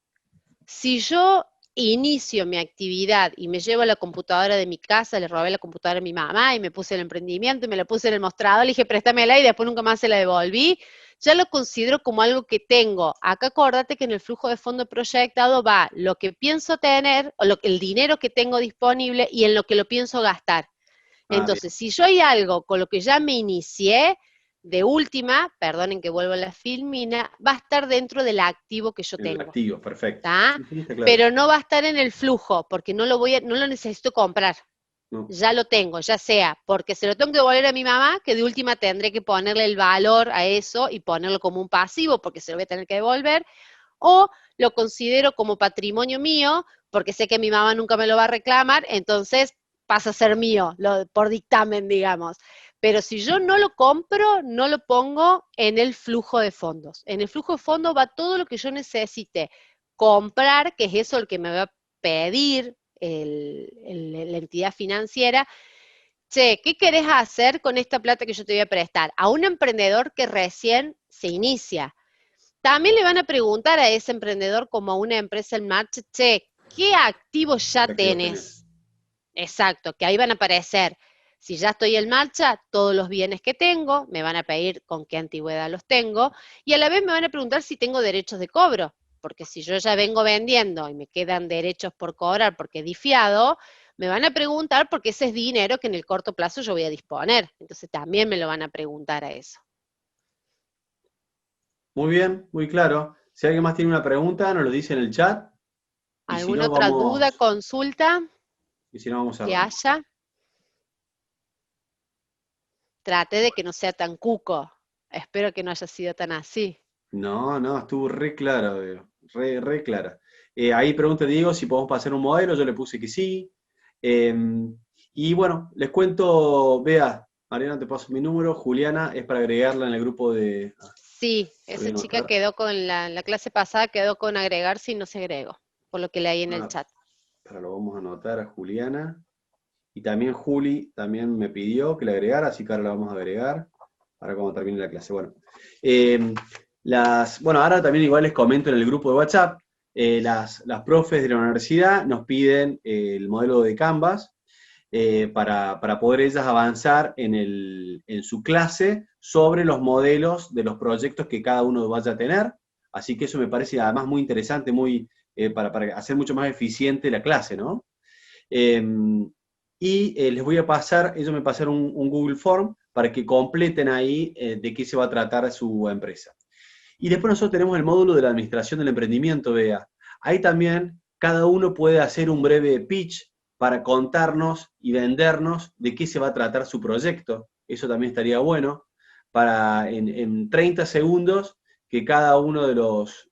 Si yo inicio mi actividad y me llevo la computadora de mi casa, le robé la computadora a mi mamá y me puse el emprendimiento y me la puse en el mostrador, le dije préstamela y después nunca más se la devolví, ya lo considero como algo que tengo. Acá acordate que en el flujo de fondo proyectado va lo que pienso tener, o el dinero que tengo disponible y en lo que lo pienso gastar. ah, bien, Entonces, si yo hay algo con lo que ya me inicié, de última, perdonen que vuelvo a la filmina, va a estar dentro del activo que yo en el tengo, activo, perfecto. ¿está? Sí, sí, está claro. Pero no va a estar en el flujo, porque no lo necesito comprar. No. Ya lo tengo, ya sea porque se lo tengo que devolver a mi mamá, que de última tendré que ponerle el valor a eso y ponerlo como un pasivo, porque se lo voy a tener que devolver, o lo considero como patrimonio mío, porque sé que mi mamá nunca me lo va a reclamar, entonces pasa a ser mío, por dictamen, digamos. Pero si yo no lo compro, no lo pongo en el flujo de fondos. En el flujo de fondos va todo lo que yo necesite comprar, que es eso el que me va a pedir la entidad financiera. Che, ¿qué querés hacer con esta plata que yo te voy a prestar? A un emprendedor que recién se inicia. También le van a preguntar a ese emprendedor como a una empresa en marcha, che, ¿qué activos ya ¿Qué activos tenés? tenés? Exacto, que ahí van a aparecer, si ya estoy en marcha, todos los bienes que tengo, me van a pedir con qué antigüedad los tengo, y a la vez me van a preguntar si tengo derechos de cobro, porque si yo ya vengo vendiendo y me quedan derechos por cobrar porque he difiado, me van a preguntar porque ese es dinero que en el corto plazo yo voy a disponer, entonces también me lo van a preguntar a eso. Muy bien, muy claro. Si alguien más tiene una pregunta, nos lo dice en el chat. Y si ¿Alguna no, otra duda, consulta vamos que cerrando. haya? Trate de que no sea tan cuco. Espero que no haya sido tan así. No, no, estuvo re claro, re clara. Ahí pregunta Diego si podemos pasar un modelo, yo le puse que sí. Eh, y bueno, les cuento, Bea, Mariana, te paso mi número, Juliana es para agregarla en el grupo de... Sí, lo voy a esa chica anotar. quedó con la clase pasada, quedó con agregar si no se agregó, por lo que leí en el Ah, chat. Ahora lo vamos a anotar a Juliana. Y también Juli también me pidió que le agregara, así que ahora la vamos a agregar, ahora cuando termine la clase. Bueno, bueno, ahora también igual les comento en el grupo de WhatsApp, las profes de la universidad nos piden el modelo de Canvas para poder ellas avanzar en su clase sobre los modelos de los proyectos que cada uno vaya a tener. Así que eso me parece además muy interesante, para hacer mucho más eficiente la clase, ¿no? Les voy a pasar, ellos me pasaron un Google Form para que completen ahí de qué se va a tratar su empresa. Y después nosotros tenemos el módulo de la administración del emprendimiento, Bea. Ahí también cada uno puede hacer un breve pitch para contarnos y vendernos de qué se va a tratar su proyecto. Eso también estaría bueno, para en 30 segundos que cada uno de los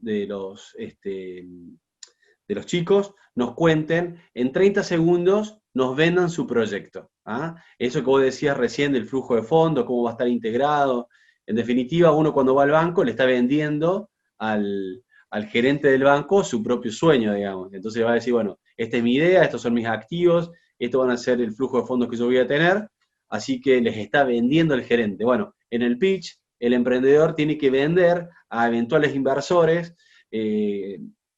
chicos nos cuenten, en 30 segundos nos vendan su proyecto. ¿Ah? Eso que vos decías recién del flujo de fondos, cómo va a estar integrado. En definitiva, uno cuando va al banco le está vendiendo al gerente del banco su propio sueño, digamos. Entonces va a decir, bueno, esta es mi idea, estos son mis activos, esto van a ser el flujo de fondos que yo voy a tener, así que les está vendiendo el gerente. Bueno, en el pitch, el emprendedor tiene que vender a eventuales inversores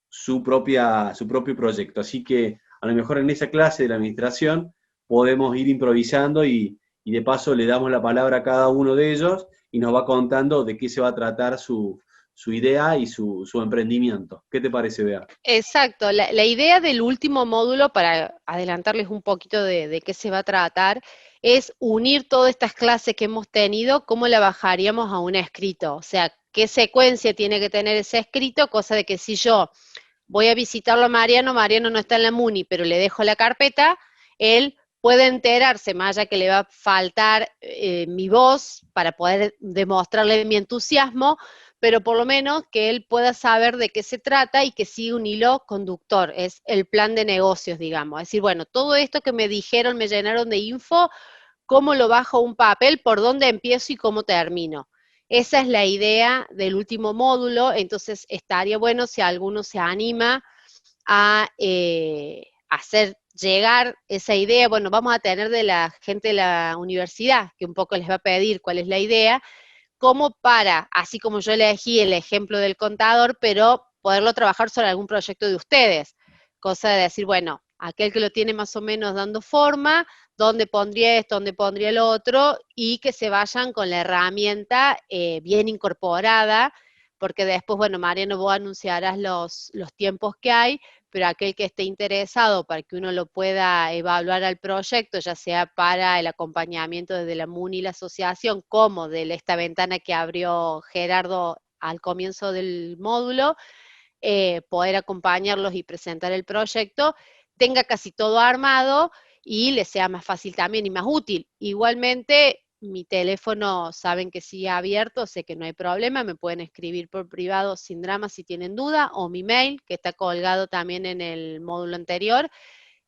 su propio proyecto. Así que a lo mejor en esa clase de la administración podemos ir improvisando y de paso le damos la palabra a cada uno de ellos y nos va contando de qué se va a tratar su idea y su emprendimiento. ¿Qué te parece, Bea? Exacto, la idea del último módulo, para adelantarles un poquito de qué se va a tratar, es unir todas estas clases que hemos tenido, cómo la bajaríamos a un escrito, o sea, qué secuencia tiene que tener ese escrito, cosa de que si yo voy a visitarlo a Mariano, Mariano no está en la MUNI, pero le dejo la carpeta, él puede enterarse, más allá que le va a faltar mi voz para poder demostrarle mi entusiasmo, pero por lo menos que él pueda saber de qué se trata y que siga un hilo conductor, es el plan de negocios, digamos. Es decir, bueno, todo esto que me dijeron, me llenaron de info, ¿cómo lo bajo a un papel? ¿Por dónde empiezo y cómo termino? Esa es la idea del último módulo, entonces estaría bueno si alguno se anima a hacer llegar esa idea. Bueno, vamos a tener de la gente de la universidad, que un poco les va a pedir cuál es la idea, como para, así como yo elegí el ejemplo del contador, pero poderlo trabajar sobre algún proyecto de ustedes. Cosa de decir, bueno, aquel que lo tiene más o menos dando forma, dónde pondría esto, dónde pondría el otro, y que se vayan con la herramienta bien incorporada, porque después, bueno, Mariano, vos anunciarás los tiempos que hay, pero aquel que esté interesado para que uno lo pueda evaluar al proyecto, ya sea para el acompañamiento desde la MUNI y la asociación, como de esta ventana que abrió Gerardo al comienzo del módulo, poder acompañarlos y presentar el proyecto, tenga casi todo armado y les sea más fácil también y más útil. Igualmente, mi teléfono saben que sigue abierto, sé que no hay problema, me pueden escribir por privado sin drama si tienen duda, o mi mail, que está colgado también en el módulo anterior,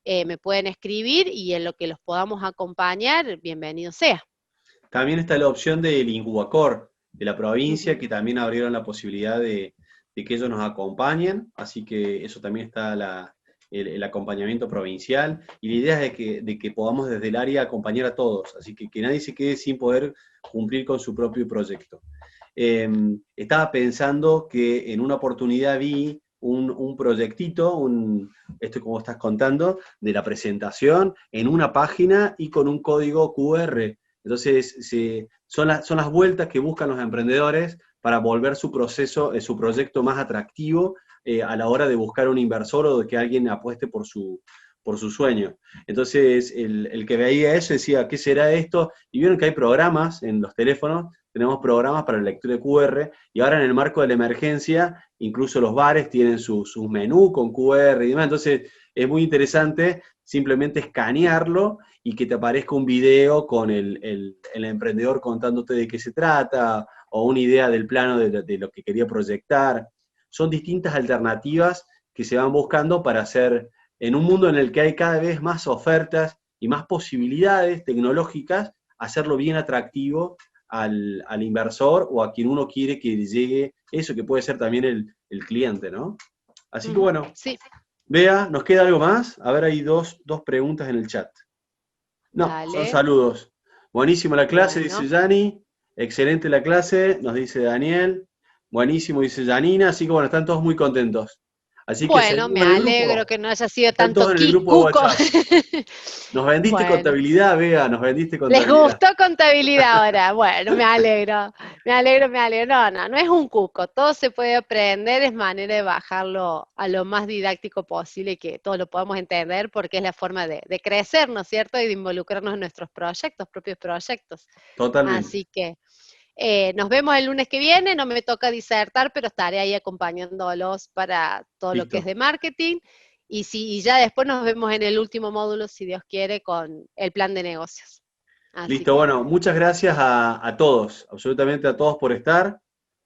me pueden escribir y en lo que los podamos acompañar, bienvenido sea. También está la opción del Incubacor de la provincia, que también abrieron la posibilidad de que ellos nos acompañen, así que eso también está el acompañamiento provincial, y la idea es de que podamos desde el área acompañar a todos, así que nadie se quede sin poder cumplir con su propio proyecto. Estaba pensando que en una oportunidad vi un proyectito, esto como estás contando, de la presentación en una página y con un código QR. Entonces, son las vueltas que buscan los emprendedores para volver su proyecto más atractivo a la hora de buscar un inversor o de que alguien apueste por su sueño. Entonces, el que veía eso decía, ¿qué será esto? Y vieron que hay programas en los teléfonos, tenemos programas para la lectura de QR, y ahora en el marco de la emergencia, incluso los bares tienen su menú con QR y demás. Entonces, es muy interesante simplemente escanearlo y que te aparezca un video con el emprendedor contándote de qué se trata, o una idea del plano de lo que quería proyectar. Son distintas alternativas que se van buscando para hacer, en un mundo en el que hay cada vez más ofertas y más posibilidades tecnológicas, hacerlo bien atractivo al inversor o a quien uno quiere que llegue eso, que puede ser también el cliente, ¿no? Así que bueno, sí. Bea, ¿nos queda algo más? A ver, hay dos preguntas en el chat. No, Dale. son saludos. Buenísimo la clase, Bueno. dice Yani. Excelente la clase, nos dice Daniel. Buenísimo, dice Janina. Así que bueno, están todos muy contentos. Así que Bueno, me seguimos en el alegro grupo. que no haya sido Están todos tanto en el grupo de cuco. WhatsApp. Nos vendiste Bueno, contabilidad, Bea, nos vendiste les contabilidad. gustó contabilidad ahora. Bueno, me alegro. Me alegro, me alegro. No es un cuco. Todo se puede aprender, es manera de bajarlo a lo más didáctico posible y que todos lo podamos entender porque es la forma de crecer, ¿no es cierto? Y de involucrarnos en nuestros proyectos, propios proyectos. Totalmente. Así que nos vemos el lunes que viene, no me toca disertar, pero estaré ahí acompañándolos para todo lo que es Listo. de marketing. Y ya después nos vemos en el último módulo, si Dios quiere, con el plan de negocios. Así Listo, que, bueno, muchas gracias a todos, absolutamente a todos por estar.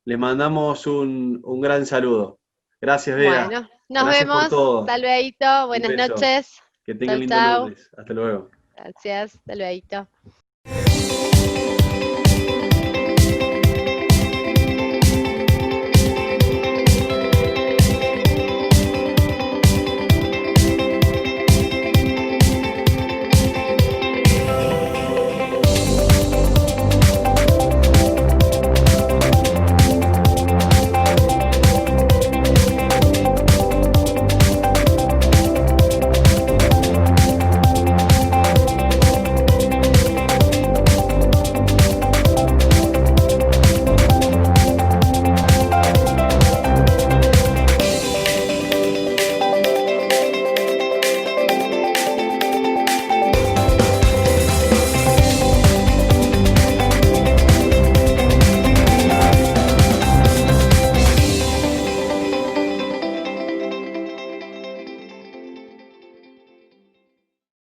Les mandamos un gran saludo. Gracias, Bea. bueno, nos Gracias por vemos. todo. Hasta luego. Un Buenas beso. noches. Que tengan Chau, lindo chau. lunes. Hasta luego. Gracias. Hasta luego.